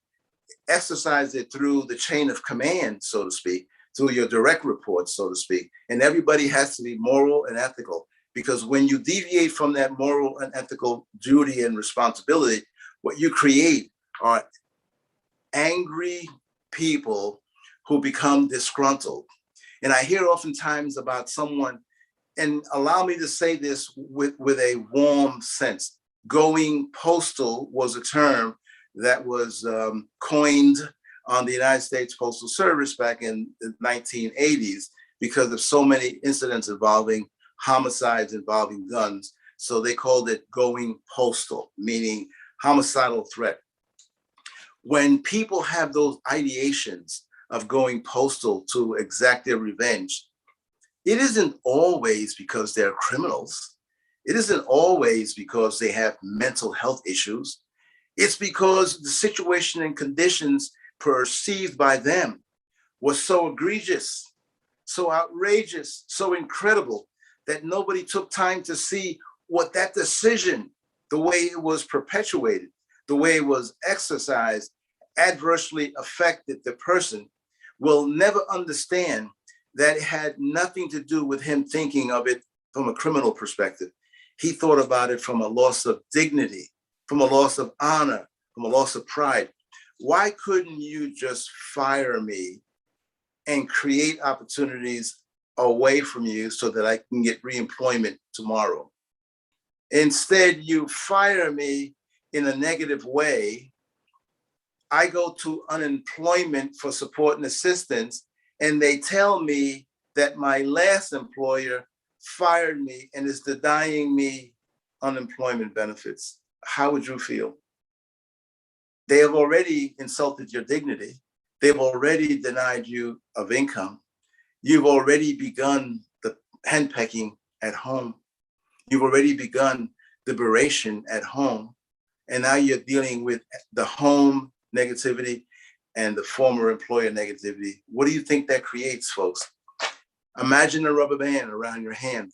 exercise it through the chain of command, so to speak, through your direct reports, so to speak. And everybody has to be moral and ethical, because when you deviate from that moral and ethical duty and responsibility, what you create are angry people who become disgruntled. And I hear oftentimes about someone, and allow me to say this with a warm sense, going postal was a term that was coined on the United States Postal Service back in the 1980s because of so many incidents involving homicides involving guns. So they called it going postal, meaning homicidal threat. When people have those ideations of going postal to exact their revenge, it isn't always because they're criminals. It isn't always because they have mental health issues. It's because the situation and conditions perceived by them was so egregious, so outrageous, so incredible that nobody took time to see what that decision, the way it was perpetuated, the way it was exercised, adversely affected the person. Will never understand that had nothing to do with him thinking of it from a criminal perspective. He thought about it from a loss of dignity, from a loss of honor, from a loss of pride. Why couldn't you just fire me and create opportunities away from you so that I can get reemployment tomorrow? Instead, you fire me in a negative way. I go to unemployment for support and assistance, and they tell me that my last employer fired me and is denying me unemployment benefits. How would you feel? They have already insulted your dignity. They've already denied you of income. You've already begun the henpecking at home. You've already begun liberation at home. And now you're dealing with the home negativity and the former employer negativity. What do you think that creates, folks? Imagine a rubber band around your hand,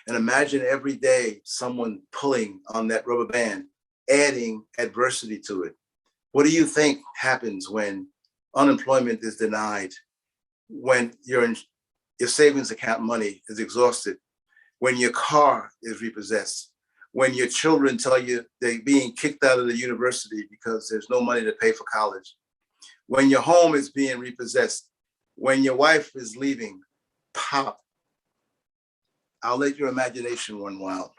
and imagine every day someone pulling on that rubber band, adding adversity to it. What do you think happens when unemployment is denied, when your savings account money is exhausted, when your car is repossessed, when your children tell you they're being kicked out of the university because there's no money to pay for college, when your home is being repossessed, when your wife is leaving? Pop. I'll let your imagination run wild.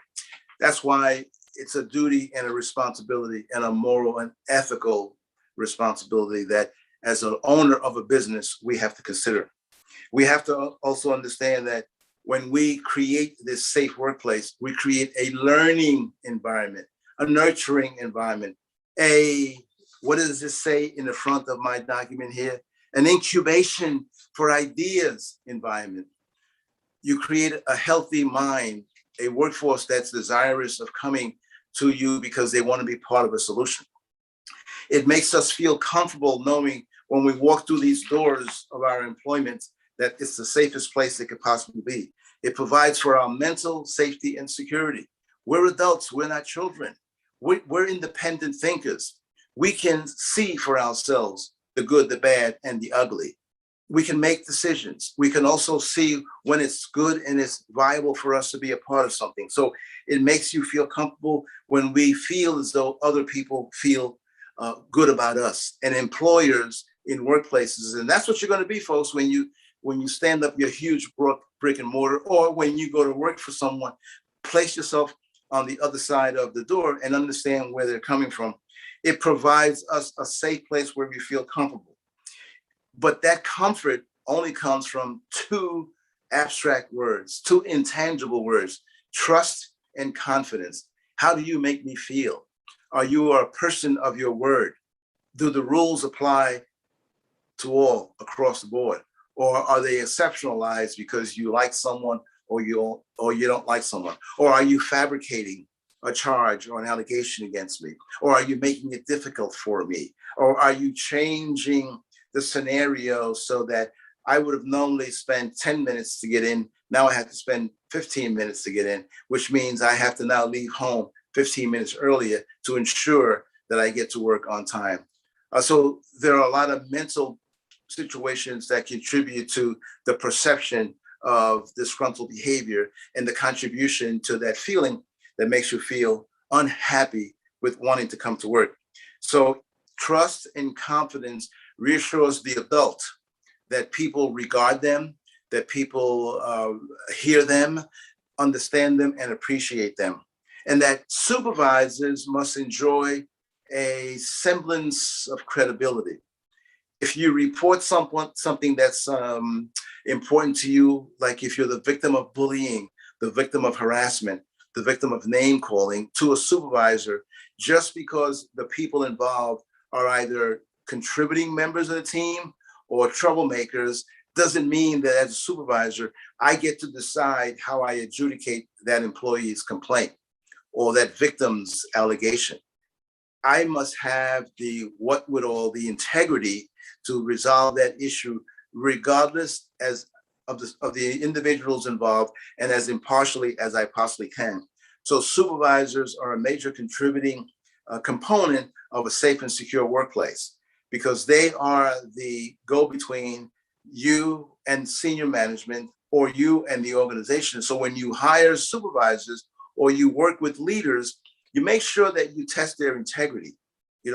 That's why it's a duty and a responsibility and a moral and ethical responsibility that as an owner of a business, we have to consider. We have to also understand that when we create this safe workplace, we create a learning environment, a nurturing environment, what does this say in the front of my document here? An incubation for ideas environment. You create a healthy mind, a workforce that's desirous of coming to you because they want to be part of a solution. It makes us feel comfortable knowing when we walk through these doors of our employment that it's the safest place it could possibly be. It provides for our mental safety and security. We're adults, we're not children. We're independent thinkers. We can see for ourselves the good, the bad, and the ugly. We can make decisions. We can also see when it's good and it's viable for us to be a part of something. So it makes you feel comfortable when we feel as though other people feel good about us, and employers in workplaces. And that's what you're going to be, folks, when you stand up your huge brick and mortar, or when you go to work for someone. Place yourself on the other side of the door and understand where they're coming from. It provides us a safe place where we feel comfortable. But that comfort only comes from two abstract words, two intangible words: trust and confidence. How do you make me feel? Are you a person of your word? Do the rules apply to all across the board? Or are they exceptionalized because you like someone or you don't like someone? Or are you fabricating a charge or an allegation against me? Or are you making it difficult for me? Or are you changing the scenario so that I would have normally spent 10 minutes to get in, now I have to spend 15 minutes to get in, which means I have to now leave home 15 minutes earlier to ensure that I get to work on time. So there are a lot of mental situations that contribute to the perception of disgruntled behavior and the contribution to that feeling that makes you feel unhappy with wanting to come to work. So trust and confidence reassures the adult that people regard them, that people hear them, understand them, and appreciate them. And that supervisors must enjoy a semblance of credibility. If you report something that's important to you, like if you're the victim of bullying, the victim of harassment, the victim of name calling to a supervisor, just because the people involved are either contributing members of the team or troublemakers, doesn't mean that as a supervisor, I get to decide how I adjudicate that employee's complaint or that victim's allegation. I must have the integrity to resolve that issue, regardless of the individuals involved and as impartially as I possibly can. So supervisors are a major contributing component of a safe and secure workplace, because they are the go-between you and senior management, or you and the organization. So when you hire supervisors or you work with leaders, you make sure that you test their integrity.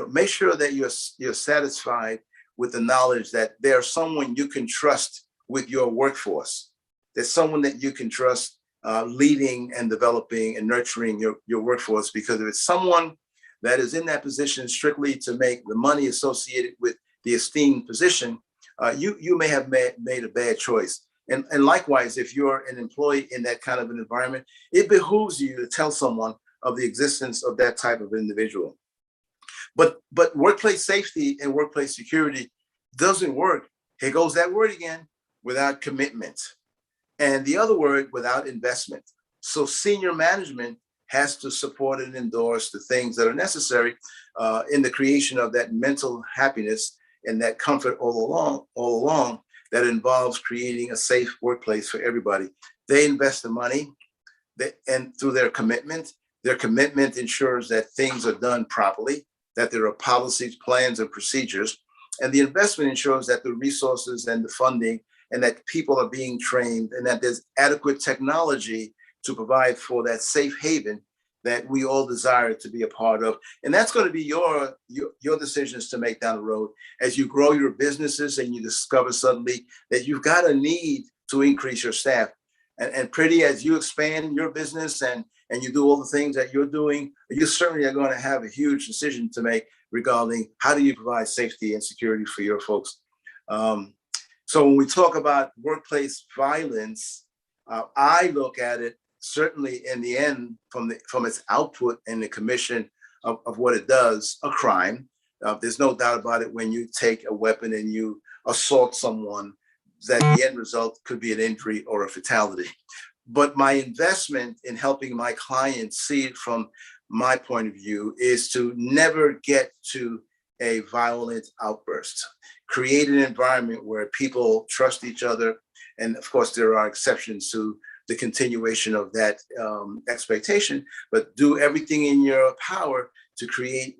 Make sure that you're satisfied with the knowledge that there's someone you can trust with your workforce. There's someone that you can trust leading and developing and nurturing your workforce, because if it's someone that is in that position strictly to make the money associated with the esteemed position, you may have made a bad choice. And likewise, if you're an employee in that kind of an environment, it behooves you to tell someone of the existence of that type of individual. But workplace safety and workplace security doesn't work. Here goes that word again, without commitment. And the other word, without investment. So senior management has to support and endorse the things that are necessary in the creation of that mental happiness and that comfort all along that involves creating a safe workplace for everybody. They invest the money, and through their commitment ensures that things are done properly, that there are policies, plans, and procedures. And the investment ensures that the resources and the funding and that people are being trained and that there's adequate technology to provide for that safe haven that we all desire to be a part of. And that's going to be your decisions to make down the road as you grow your businesses and you discover suddenly that you've got a need to increase your staff. And Preety, as you expand your business and you do all the things that you're doing, you certainly are going to have a huge decision to make regarding how do you provide safety and security for your folks. So when we talk about workplace violence, I look at it certainly in the end from its output and the commission of what it does, a crime. There's no doubt about it. When you take a weapon and you assault someone, that the end result could be an injury or a fatality. But my investment in helping my clients see it from my point of view is to never get to a violent outburst. Create an environment where people trust each other. And of course, there are exceptions to the continuation of that expectation, but do everything in your power to create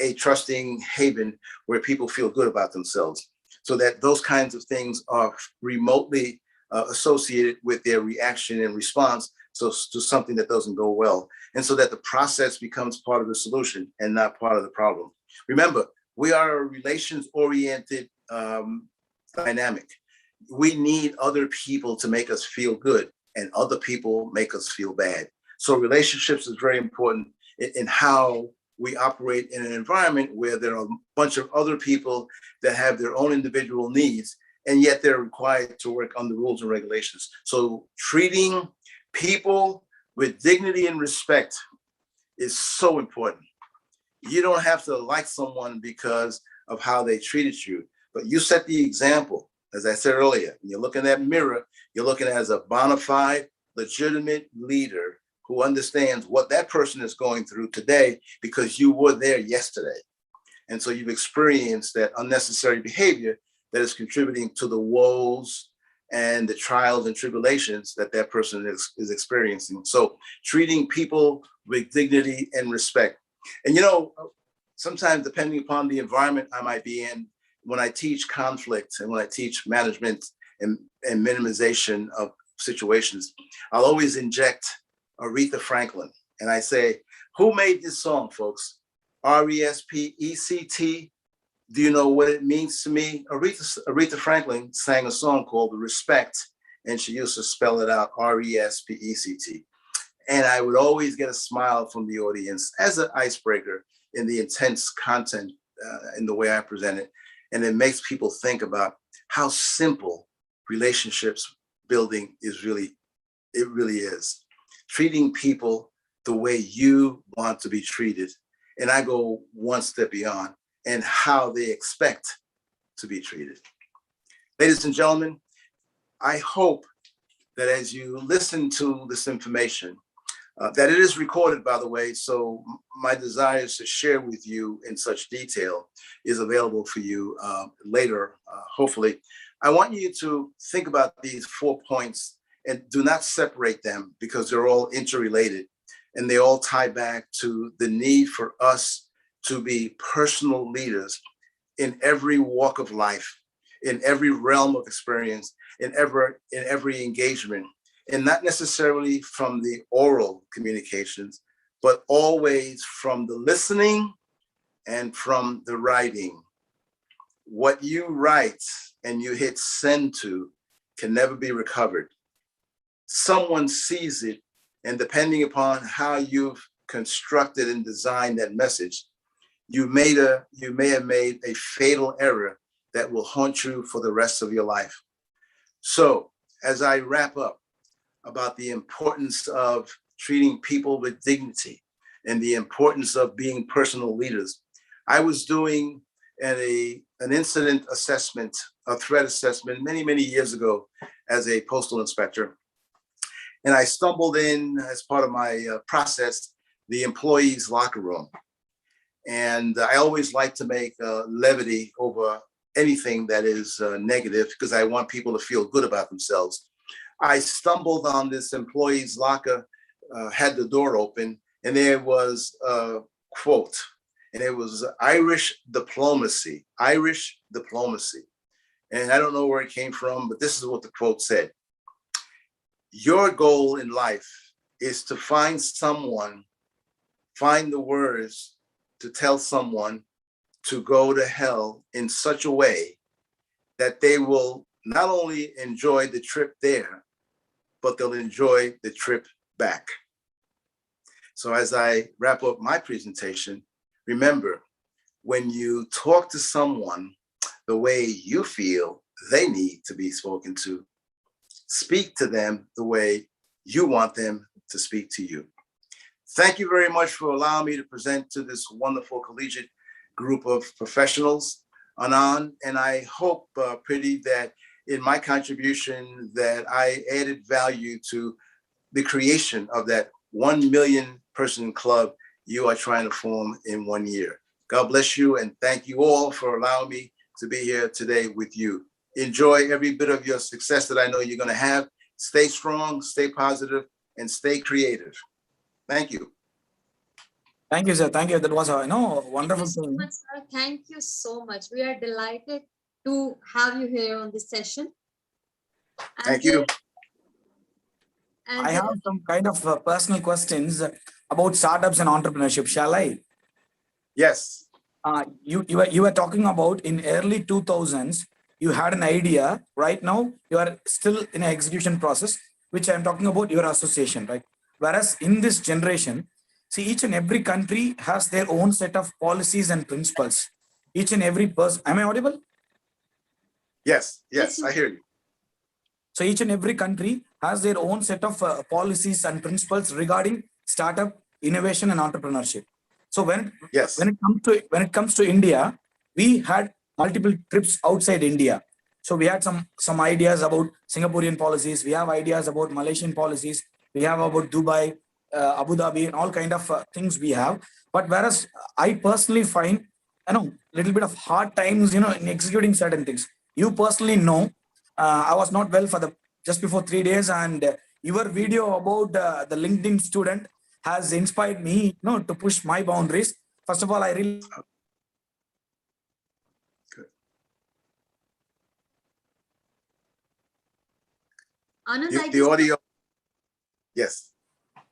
a trusting haven where people feel good about themselves, so that those kinds of things are remotely associated with their reaction and response to something that doesn't go well. And so that the process becomes part of the solution and not part of the problem. Remember, we are a relations-oriented dynamic. We need other people to make us feel good, and other people make us feel bad. So relationships is very important in how we operate in an environment where there are a bunch of other people that have their own individual needs, and yet they're required to work under rules and regulations. So treating people with dignity and respect is so important. You don't have to like someone because of how they treated you, but you set the example. As I said earlier, when you look in that mirror, you're looking as a bona fide, legitimate leader who understands what that person is going through today because you were there yesterday. And so you've experienced that unnecessary behavior that is contributing to the woes and the trials and tribulations that that person is experiencing. So treating people with dignity and respect. And sometimes depending upon the environment I might be in, when I teach conflict and when I teach management and minimization of situations, I'll always inject Aretha Franklin. And I say, who made this song, folks? R-E-S-P-E-C-T. Do you know what it means to me? Aretha Franklin sang a song called Respect, and she used to spell it out, R-E-S-P-E-C-T. And I would always get a smile from the audience as an icebreaker in the intense content in the way I present it. And it makes people think about how simple relationships building really is. Treating people the way you want to be treated. And I go one step beyond, and how they expect to be treated. Ladies and gentlemen, I hope that as you listen to this information, that it is recorded, by the way, so my desires to share with you in such detail is available for you later, hopefully. I want you to think about these 4 points and do not separate them, because they're all interrelated and they all tie back to the need for us to be personal leaders in every walk of life, in every realm of experience, in every engagement, and not necessarily from the oral communications, but always from the listening and from the writing. What you write and you hit send to can never be recovered. Someone sees it, and depending upon how you've constructed and designed that message, you may have made a fatal error that will haunt you for the rest of your life. So as I wrap up about the importance of treating people with dignity and the importance of being personal leaders, I was doing an incident assessment, a threat assessment many, many years ago as a postal inspector. And I stumbled in as part of my process, the employees' locker room. And I always like to make levity over anything that is negative because I want people to feel good about themselves. I stumbled on this employee's locker, had the door open, and there was a quote, and it was Irish diplomacy, Irish diplomacy. And I don't know where it came from, but this is what the quote said. Your goal in life is to find the words to tell someone to go to hell in such a way that they will not only enjoy the trip there, but they'll enjoy the trip back. So as I wrap up my presentation, remember, when you talk to someone the way you feel they need to be spoken to, speak to them the way you want them to speak to you. Thank you very much for allowing me to present to this wonderful collegiate group of professionals, Anand, and I hope, Preety, that in my contribution that I added value to the creation of that 1 million person club you are trying to form in 1 year. God bless you, and thank you all for allowing me to be here today with you. Enjoy every bit of your success that I know you're going to have. Stay strong, stay positive, and stay creative. Thank you. Thank you, sir. Thank you. That was a wonderful Thank you so thing. much, sir. Thank you so much. We are delighted to have you here on this session. And Thank you. I have some kind of personal questions about startups and entrepreneurship. Shall I? Yes. You were talking about in early 2000s, you had an idea. Right now, you are still in an execution process, which I'm talking about your association, right? Whereas in this generation, see, each and every country has their own set of policies and principles. Each and every person, am I audible? Yes, yes, I hear you. So each and every country has their own set of policies and principles regarding startup, innovation, and entrepreneurship. So when it comes to India, we had multiple trips outside India. So we had some ideas about Singaporean policies. We have ideas about Malaysian policies. We have about Dubai, Abu Dhabi, and all kind of things we have. But whereas I personally find, little bit of hard times, in executing certain things. You personally know, I was not well for just before 3 days, and your video about the LinkedIn student has inspired me, to push my boundaries. First of all, I really Anand, the audio. Yes.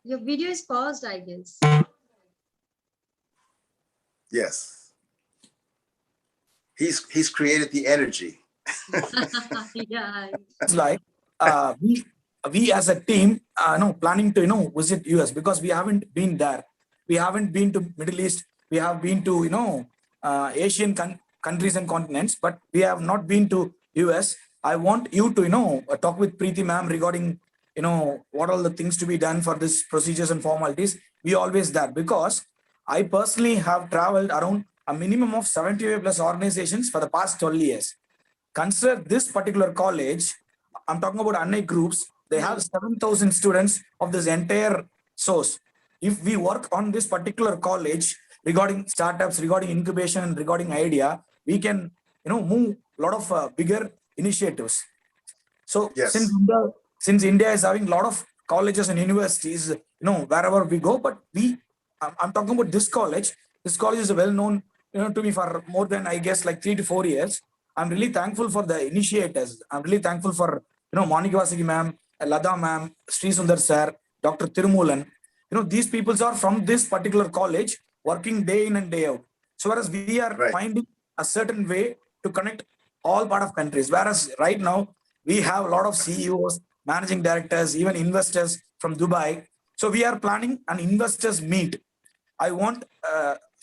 Your video is paused, I guess. Yes. He's created the energy. Yeah. It's like we as a team planning to visit US because we haven't been there. We haven't been to Middle East. We have been to Asian countries and continents, but we have not been to US. I want you to talk with Preety ma'am regarding what all the things to be done for this procedures and formalities. We always there because I personally have traveled around a minimum of 75 plus organizations for the past 12 years. Consider this particular college, I'm talking about Annai groups, they have 7,000 students of this entire source. If we work on this particular college regarding startups, regarding incubation, and regarding idea, we can move a lot of bigger initiatives. So Yes. since India is having a lot of colleges and universities, wherever we go, but I'm talking about this college. This college is well known to me for more than, I guess, like 3 to 4 years. I'm really thankful for the initiators. I'm really thankful for, Monica Vasiki ma'am, Lada ma'am, Sri Sundar sir, Dr. Tirumulan. These people are from this particular college working day in and day out. So whereas we are Right. finding a certain way to connect all part of countries. Whereas right now we have a lot of CEOs, managing directors, even investors from Dubai. So we are planning an investors meet. I want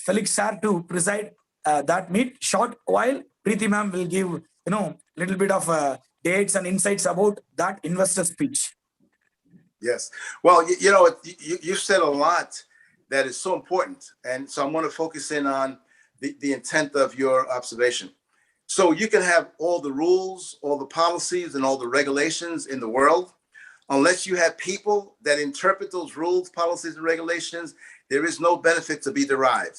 Felix sir to preside that meet. Short while Preety ma'am will give little bit of dates and insights about that investor speech. Yes. Well, you said a lot that is so important. And so I want to focus in on the intent of your observation. So you can have all the rules, all the policies, and all the regulations in the world. Unless you have people that interpret those rules, policies, and regulations, there is no benefit to be derived.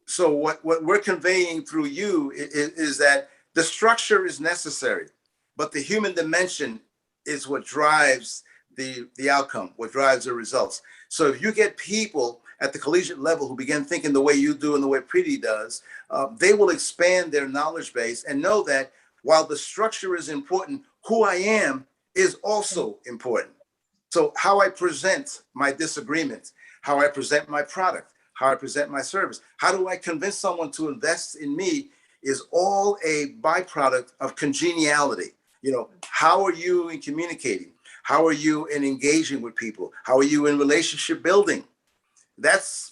So what we're conveying through you is that the structure is necessary, but the human dimension is what drives the outcome, what drives the results. So if you get people at the collegiate level who begin thinking the way you do and the way Preety does, they will expand their knowledge base and know that while the structure is important, who I am is also important. So how I present my disagreements, how I present my product, how I present my service, how do I convince someone to invest in me is all a byproduct of congeniality. How are you in communicating? How are you in engaging with people? How are you in relationship building?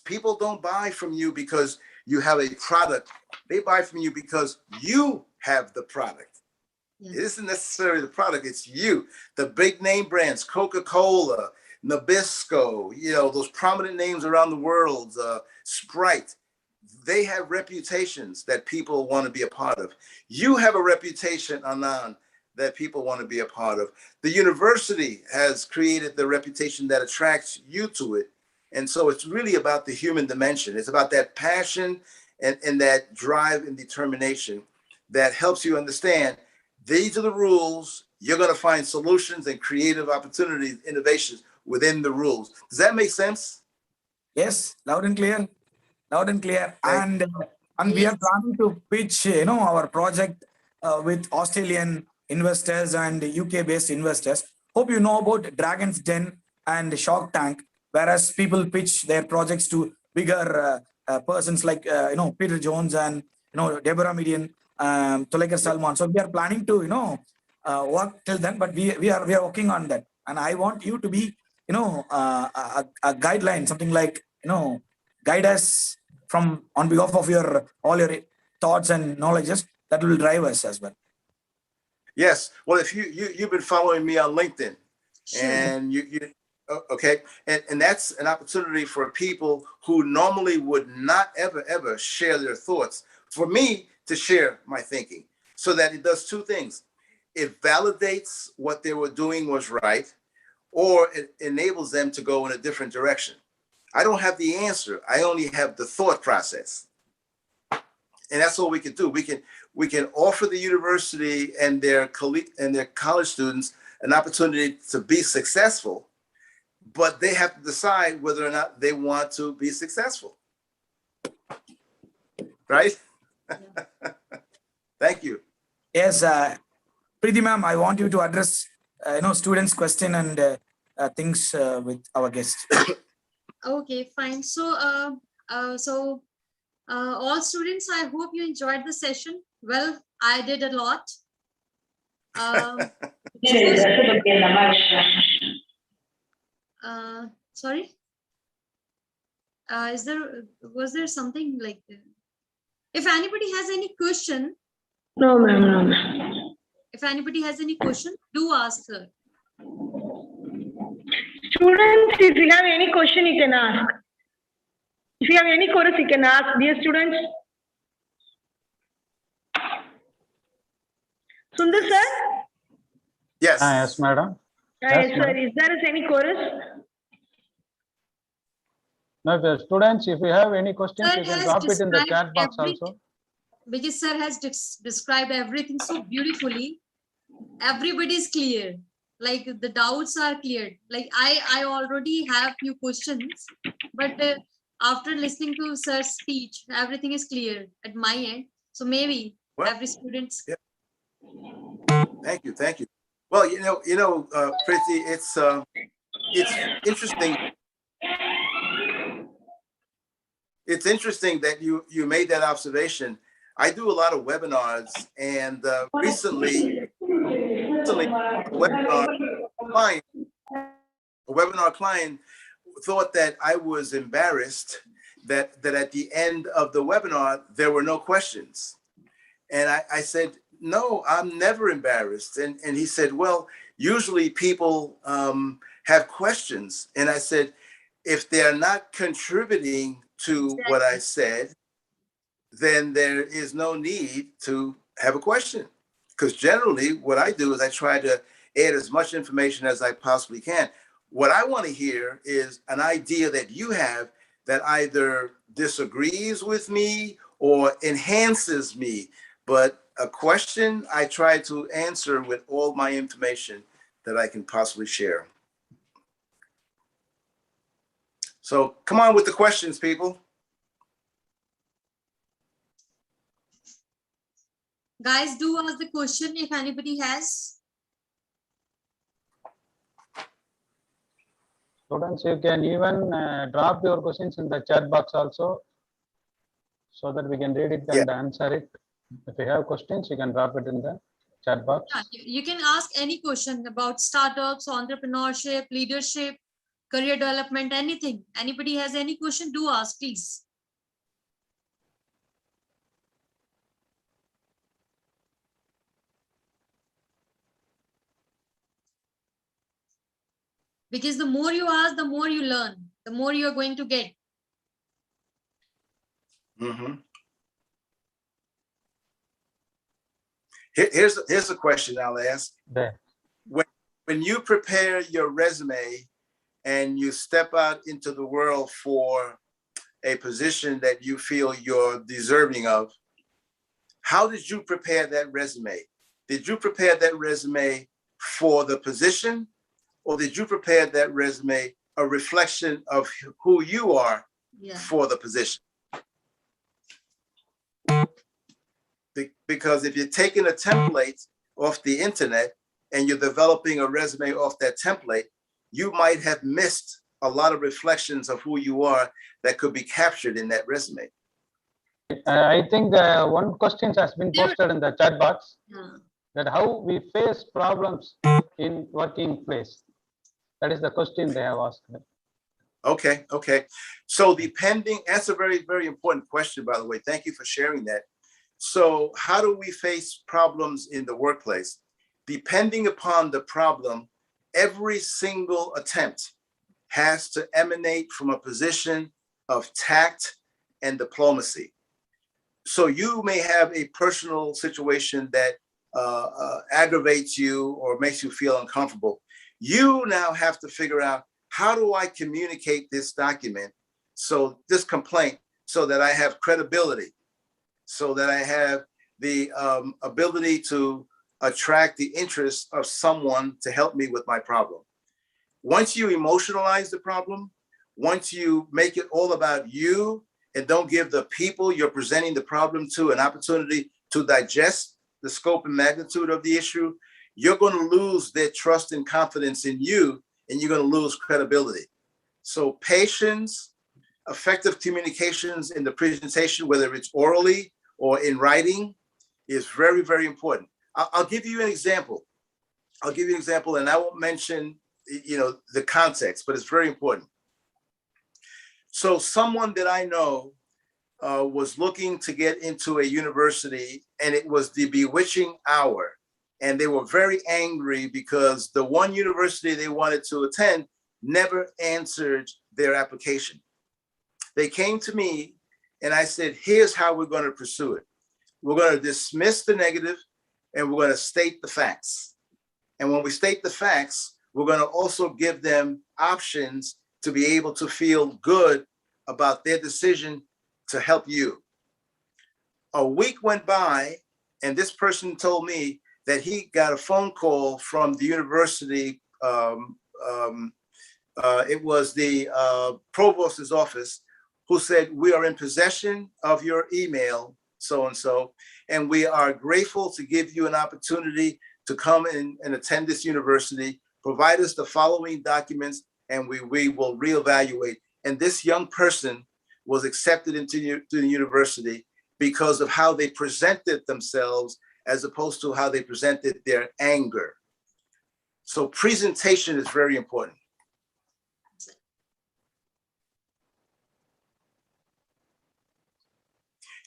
People don't buy from you because you have a product. They buy from you because you have the product. It isn't necessarily the product, it's you. The big name brands, Coca-Cola, Nabisco, those prominent names around the world, Sprite, they have reputations that people want to be a part of. You have a reputation, Anand, that people want to be a part of. The university has created the reputation that attracts you to it. And so it's really about the human dimension. It's about that passion and that drive and determination that helps you understand these are the rules. You're going to find solutions and creative opportunities, innovations within the rules. Does that make sense? Yes, loud and clear. Loud and clear. And we are planning to pitch, our project with Australian investors and UK-based investors. Hope you know about Dragon's Den and Shark Tank, whereas people pitch their projects to bigger persons like, Peter Jones and, Deborah Median, Tulekar Salman. So we are planning to, work till then, but we are working on that. And I want you to be, a guideline, something like, guide us from on behalf of all your thoughts and knowledges that will drive us as well. Yes. Well, if you've been following me on LinkedIn, and okay, and that's an opportunity for people who normally would not ever share their thoughts, for me to share my thinking, so that it does two things. It validates what they were doing was right, or it enables them to go in a different direction. I don't have the answer. I only have the thought process. And that's all we can do. We can offer the university and their college students an opportunity to be successful, but they have to decide whether or not they want to be successful. Right? Thank you. Yes, Preety ma'am, I want you to address students' question and things with our guest. Okay, fine. So, all students, I hope you enjoyed the session. Well, I did a lot. Sorry. Was there something like that? If anybody has any question? No, ma'am. No, ma'am. If anybody has any question, do ask her. Students, if you have any question, you can ask. If you have any queries, you can ask. Dear students. Sundar sir? Yes. Yes, madam. Yes, sir. madam. Is there any queries? Now, the students, if you have any questions, Sir you can has drop it in the described chat box everything. also. Because sir has described everything so beautifully. Everybody is clear. Like the doubts are cleared. Like I already have few questions, but after listening to sir's speech, everything is clear at my end. So maybe Well, every student. yeah. Thank you, thank you. Well, Preety, it's interesting. It's interesting that you made that observation. I do a lot of webinars, and recently, a client, a webinar client thought that I was embarrassed that at the end of the webinar there were no questions, and I said, no, I'm never embarrassed. And he said, well, usually people have questions, and I said, if they're not contributing to what I said, then there is no need to have a question. Because generally what I do is I try to add as much information as I possibly can. What I want to hear is an idea that you have that either disagrees with me or enhances me. But a question I try to answer with all my information that I can possibly share. So come on with the questions, people. Guys, do ask the question if anybody has. Students, you can even drop your questions in the chat box also, so that we can read it and answer it. If you have questions, you can drop it in the chat box. Yeah, you can ask any question about startups, entrepreneurship, leadership, career development, anything. Anybody has any question, do ask, please. Because the more you ask, the more you learn, the more you are going to get. Mm-hmm. Here's a question I'll ask. There. When you prepare your resume and you step out into the world for a position that you feel you're deserving of, how did you prepare that resume? Did you prepare that resume for the position, or did you prepare that resume a reflection of who you are for the position? Because if you're taking a template off the internet and you're developing a resume off that template, you might have missed a lot of reflections of who you are that could be captured in that resume. I think one question has been posted in the chat box, that how we face problems in working place. That is the question they have asked. Okay. So that's a very, very important question, by the way. Thank you for sharing that. So how do we face problems in the workplace? Depending upon the problem, every single attempt has to emanate from a position of tact and diplomacy. So you may have a personal situation that aggravates you or makes you feel uncomfortable. You now have to figure out, how do I communicate this document, this complaint, so that I have credibility, so that I have the ability to attract the interest of someone to help me with my problem. Once you emotionalize the problem, once you make it all about you and don't give the people you're presenting the problem to an opportunity to digest the scope and magnitude of the issue, you're going to lose their trust and confidence in you, and you're going to lose credibility. So patience, effective communications in the presentation, whether it's orally or in writing, is very, very important. I'll give you an example. And I won't mention, the context, but it's very important. So someone that I know was looking to get into a university, and it was the bewitching hour. And they were very angry because the one university they wanted to attend never answered their application. They came to me and I said, here's how we're going to pursue it. We're going to dismiss the negative and we're going to state the facts. And when we state the facts, we're going to also give them options to be able to feel good about their decision to help you. A week went by and this person told me that he got a phone call from the university. It was the provost's office, who said, we are in possession of your email so-and-so, and we are grateful to give you an opportunity to come in and attend this university, provide us the following documents, and we will reevaluate. And this young person was accepted into the university because of how they presented themselves as opposed to how they presented their anger. So presentation is very important.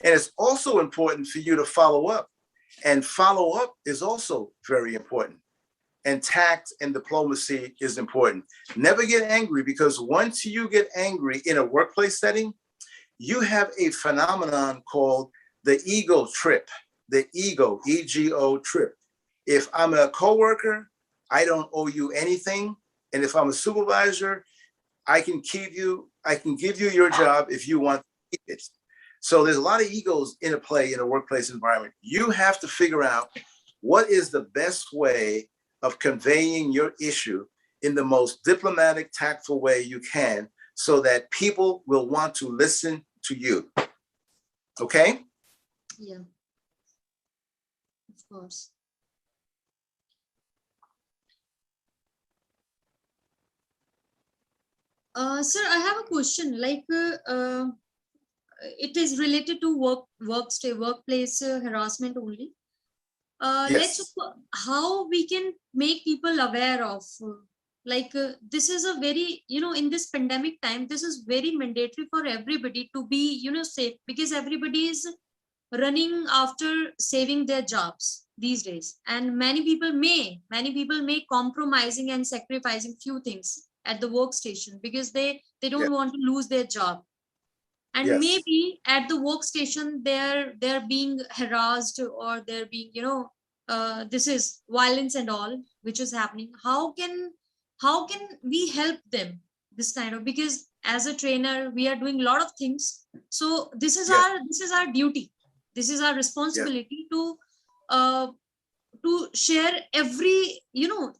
And it's also important for you to follow up. And follow up is also very important. And tact and diplomacy is important. Never get angry, because once you get angry in a workplace setting, you have a phenomenon called the ego trip, the ego, E-G-O trip. If I'm a coworker, I don't owe you anything. And if I'm a supervisor, I can give you your job if you want to keep it. So there's a lot of egos in a play in a workplace environment. You have to figure out what is the best way of conveying your issue in the most diplomatic, tactful way you can, so that people will want to listen to you. Okay? Yeah, of course. Sir, I have a question. Like, it is related to workplace harassment only. Yes. Let's how we can make people aware of. This is a very, in this pandemic time, this is very mandatory for everybody to be, safe, because everybody is running after saving their jobs these days, and many people may compromising and sacrificing few things at the workstation because they don't want to lose their job. And Yes. maybe at the workstation they're being harassed, or they're being, this is violence and all which is happening. How can we help them this kind of, because as a trainer we are doing a lot of things, so this is our duty, this is our responsibility to share every,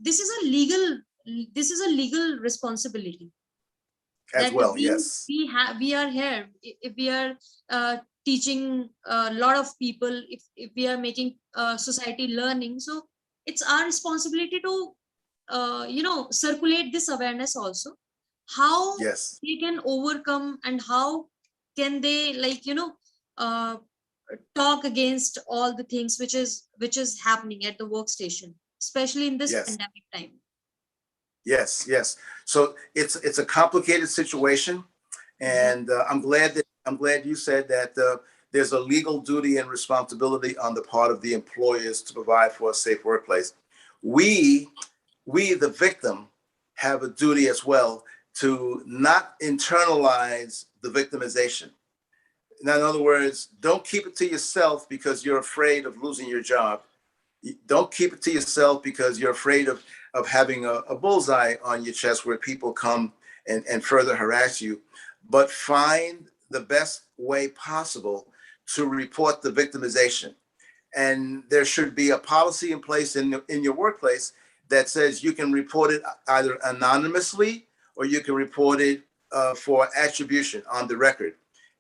this is a legal responsibility As well, yes. we are here, if we are teaching a lot of people, if we are making society learning, so it's our responsibility to circulate this awareness also, how Yes. they can overcome and how can they talk against all the things which is happening at the workstation, especially in this pandemic time. Yes, yes. So it's a complicated situation, and I'm glad you said that there's a legal duty and responsibility on the part of the employers to provide for a safe workplace. We the victim have a duty as well to not internalize the victimization. In other words, don't keep it to yourself because you're afraid of losing your job. Don't keep it to yourself because you're afraid of having a bullseye on your chest where people come and further harass you. But find the best way possible to report the victimization. And there should be a policy in place in your workplace that says you can report it either anonymously or you can report it for attribution on the record.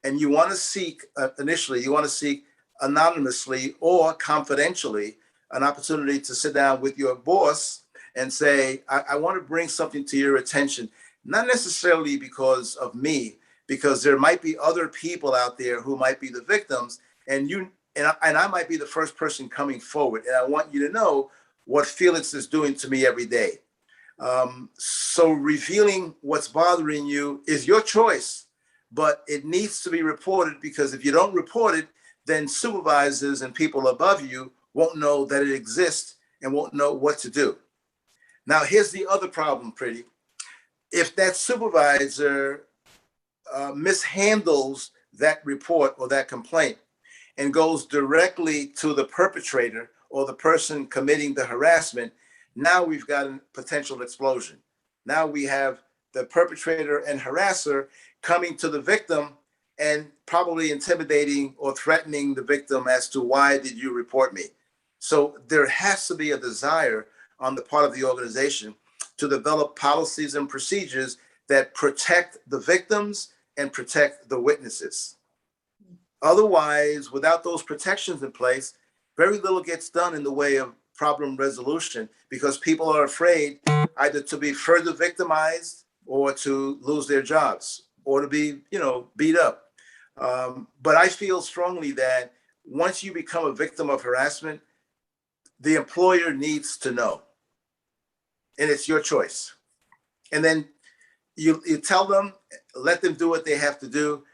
And you want to seek, initially, you want to seek anonymously or confidentially an opportunity to sit down with your boss and say, I want to bring something to your attention, not necessarily because of me, because there might be other people out there who might be the victims, and I might be the first person coming forward, and I want you to know what Felix is doing to me every day. So revealing what's bothering you is your choice, but it needs to be reported, because if you don't report it, then supervisors and people above you won't know that it exists and won't know what to do. Now, here's the other problem, Preety. If that supervisor mishandles that report or that complaint and goes directly to the perpetrator or the person committing the harassment, now we've got a potential explosion. Now we have the perpetrator and harasser coming to the victim and probably intimidating or threatening the victim as to, why did you report me? So there has to be a desire on the part of the organization to develop policies and procedures that protect the victims and protect the witnesses. Otherwise, without those protections in place, very little gets done in the way of problem resolution because people are afraid either to be further victimized or to lose their jobs or to be, beat up. But I feel strongly that once you become a victim of harassment, the employer needs to know, and it's your choice. And then you tell them, let them do what they have to do,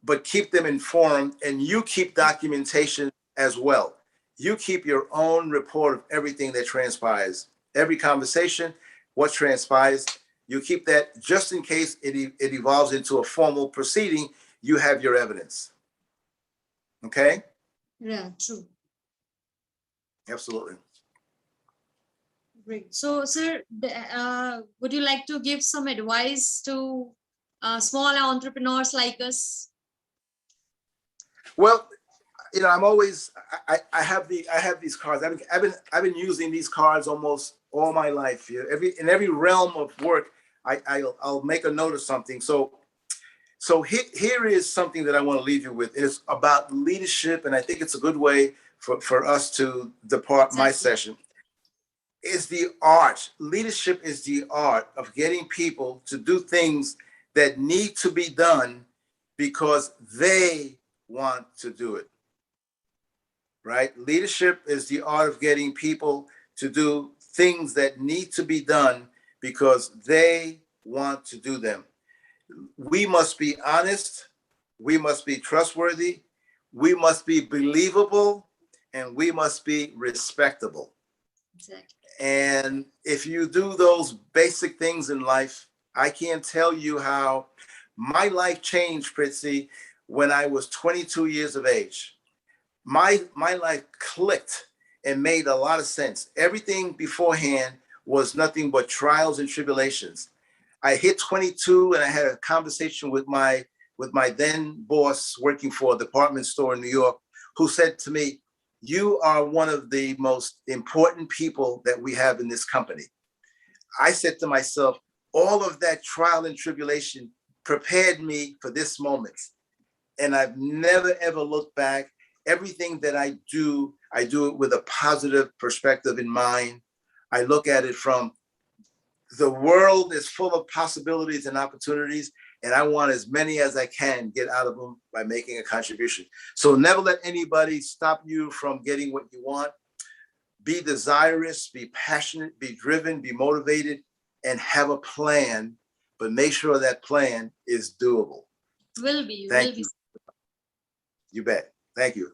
but keep them informed, and you keep documentation as well. You keep your own report of everything that transpires, every conversation, what transpires. You keep that just in case it evolves into a formal proceeding. You have your evidence. Okay? Yeah, true. Absolutely. Great. So, sir, would you like to give some advice to small entrepreneurs like us? Well, I'm always I have these cards. I've been using these cards almost all my life. In every realm of work, I'll make a note of something. So here is something that I want to leave you with. It's about leadership, and I think it's a good way for us to depart my session. It's the art. Leadership is the art of getting people to do things that need to be done because they want to do it. Right? Leadership is the art of getting people to do things that need to be done because they want to do them. We must be honest. We must be trustworthy. We must be believable, and we must be respectable. Exactly. And if you do those basic things in life, I can't tell you how my life changed, Preety, when I was 22 years of age. My life clicked and made a lot of sense. Everything beforehand was nothing but trials and tribulations. I hit 22 and I had a conversation with my then boss working for a department store in New York, who said to me, "You are one of the most important people that we have in this company." I said to myself, all of that trial and tribulation prepared me for this moment. And I've never, ever looked back. Everything that I do it with a positive perspective in mind. I look at it from the world is full of possibilities and opportunities, and I want as many as I can get out of them by making a contribution. So never let anybody stop you from getting what you want. Be desirous, be passionate, be driven, be motivated, and have a plan, but make sure that plan is doable. Will be. Thank you. You bet. Thank you.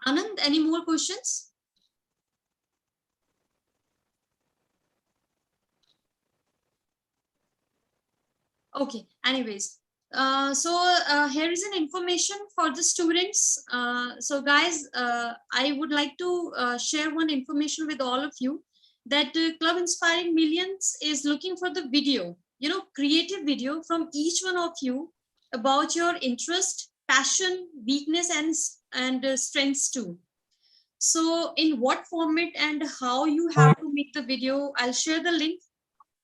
Anand, any more questions? Okay, anyways, here is an information for the students. So guys, I would like to share one information with all of you that Club Inspiring Millions is looking for the video, creative video from each one of you about your interest, passion, weakness, and strengths too. So in what format and how you have to make the video, I'll share the link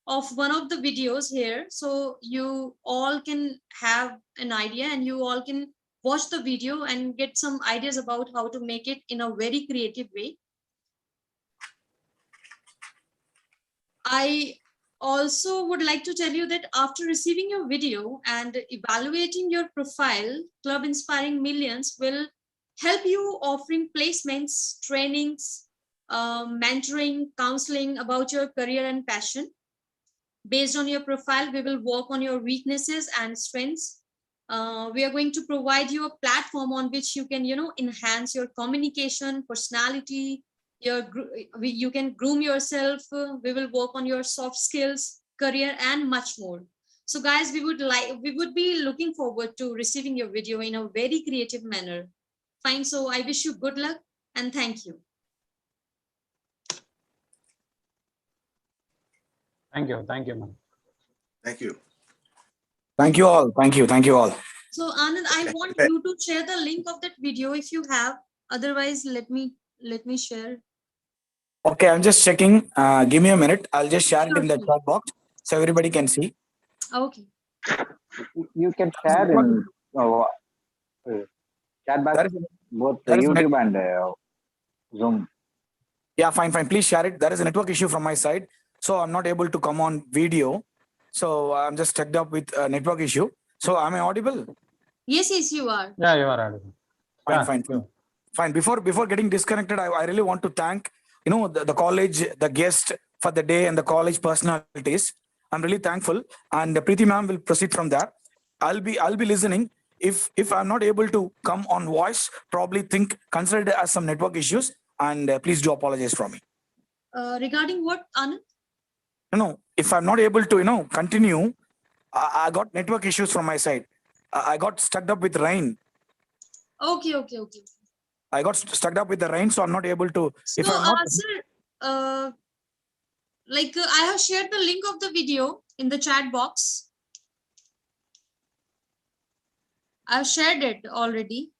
of one of the videos here, so you all can have an idea and you all can watch the video and get some ideas about how to make it in a very creative way. I also would like to tell you that after receiving your video and evaluating your profile, Club Inspiring Millions will help you offering placements, trainings, mentoring, counseling about your career and passion. Based on your profile, we will work on your weaknesses and strengths. We are going to provide you a platform on which you can, enhance your communication, personality, you can groom yourself. We will work on your soft skills, career, and much more. So guys, we would be looking forward to receiving your video in a very creative manner. Fine. So I wish you good luck and thank you. Thank you, ma'am. Thank you. Thank you all. Thank you all. So Anand, I want you to share the link of that video if you have. Otherwise, let me share. Okay, I'm just checking. Give me a minute. I'll just share it in the chat box so everybody can see. Okay. You can share in chat box There is, both there is YouTube and Zoom. Yeah, fine. Please share it. There is a network issue from my side, so I'm not able to come on video. So I'm just stuck up with a network issue. So am I audible? Yes, you are. Yeah, you are audible. Yeah, Fine. sure. Fine. Before getting disconnected, I really want to thank the college, the guest for the day, and the college personalities. I'm really thankful, and Preety ma'am will proceed from there. I'll be listening. If I'm not able to come on voice, probably consider it as some network issues, and please do apologize for me. Regarding what, Anand? No, if I'm not able to continue, I got network issues from my side. I got stuck up with rain. Okay. I got stuck up with the rain, so I'm not able to. So, If I'm not, sir, I have shared the link of the video in the chat box. I've shared it already.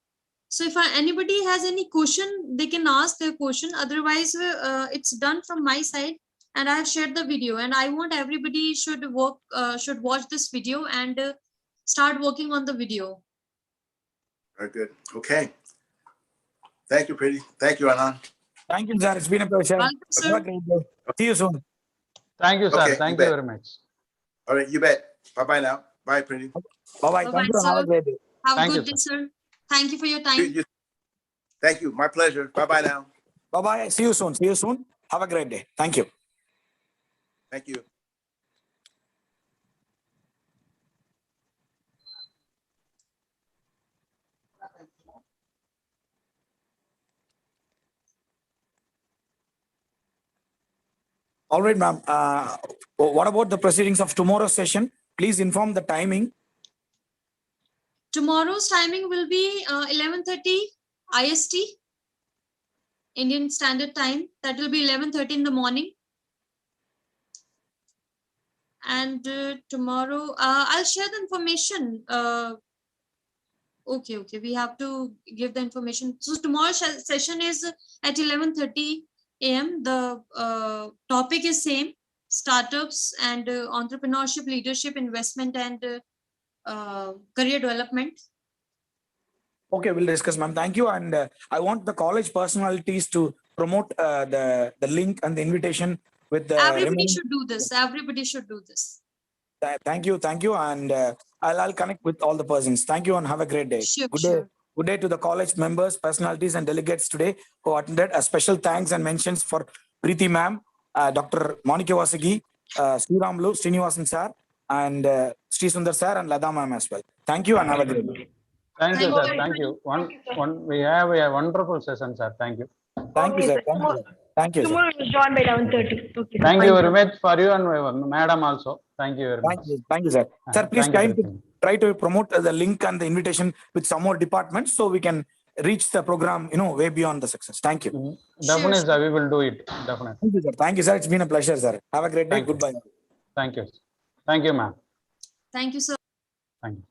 So if anybody has any question, they can ask their question. Otherwise, it's done from my side, and I have shared the video. And I want everybody should watch this video and start working on the video. Very good. Okay. Thank you, Preety. Thank you, Anand. thank you, sir. It's been a pleasure. Welcome, sir. See you soon. Thank you, sir. Okay, Thank you you bet. very much. All right, you bet. Bye-bye now. Bye, Preety. Bye-bye. Bye-bye, Thank you. Have a sir. great day. Have a Thank good you, day, sir. Thank you for your time. Thank you. My pleasure. Bye-bye now. Bye-bye. See you soon. Have a great day. Thank you. Thank you. All right, ma'am. What about the proceedings of tomorrow's session? Please inform the timing. Tomorrow's timing will be 11:30 IST, Indian Standard Time. That will be 11:30 in the morning. And tomorrow, I'll share the information. Okay. We have to give the information. So tomorrow's session is at 11:30 a.m. The topic is same: startups and entrepreneurship, leadership, investment, and career development. Okay, we'll discuss, ma'am. Thank you. And I want the college personalities to promote the link and the invitation with the Everybody should do this. Everybody should do this. Thank you. And I'll connect with all the persons. Thank you and have a great day. Sure, Good sure. day. Good day to the college members, personalities, and delegates today who attended. A special thanks and mentions for Preety ma'am, Dr. Monica Vasagi, Sriramlu, Srinivasan sir, and Sri Sundar sir, and Lada ma'am as well. Thank you and have a great day. Thank you, Thank sir. you. Thank you. We have a wonderful session, sir. Thank you. Thank you, sir. Thank you, sir. Tomorrow we'll join by 11:30. Okay. Thank you very much for you and madam also. Thank you very much. Thank you, sir. Sir, please Thank you, try to promote the link and the invitation with some more departments so we can reach the program, way beyond the success. Thank you. Definitely, Sure. sir. We will do it. Definitely. Thank you, sir. Thank you, sir. It's been a pleasure, sir. Have a great day. Thank you. Goodbye. Thank you. Thank you, ma'am. Thank you, sir. Thank you.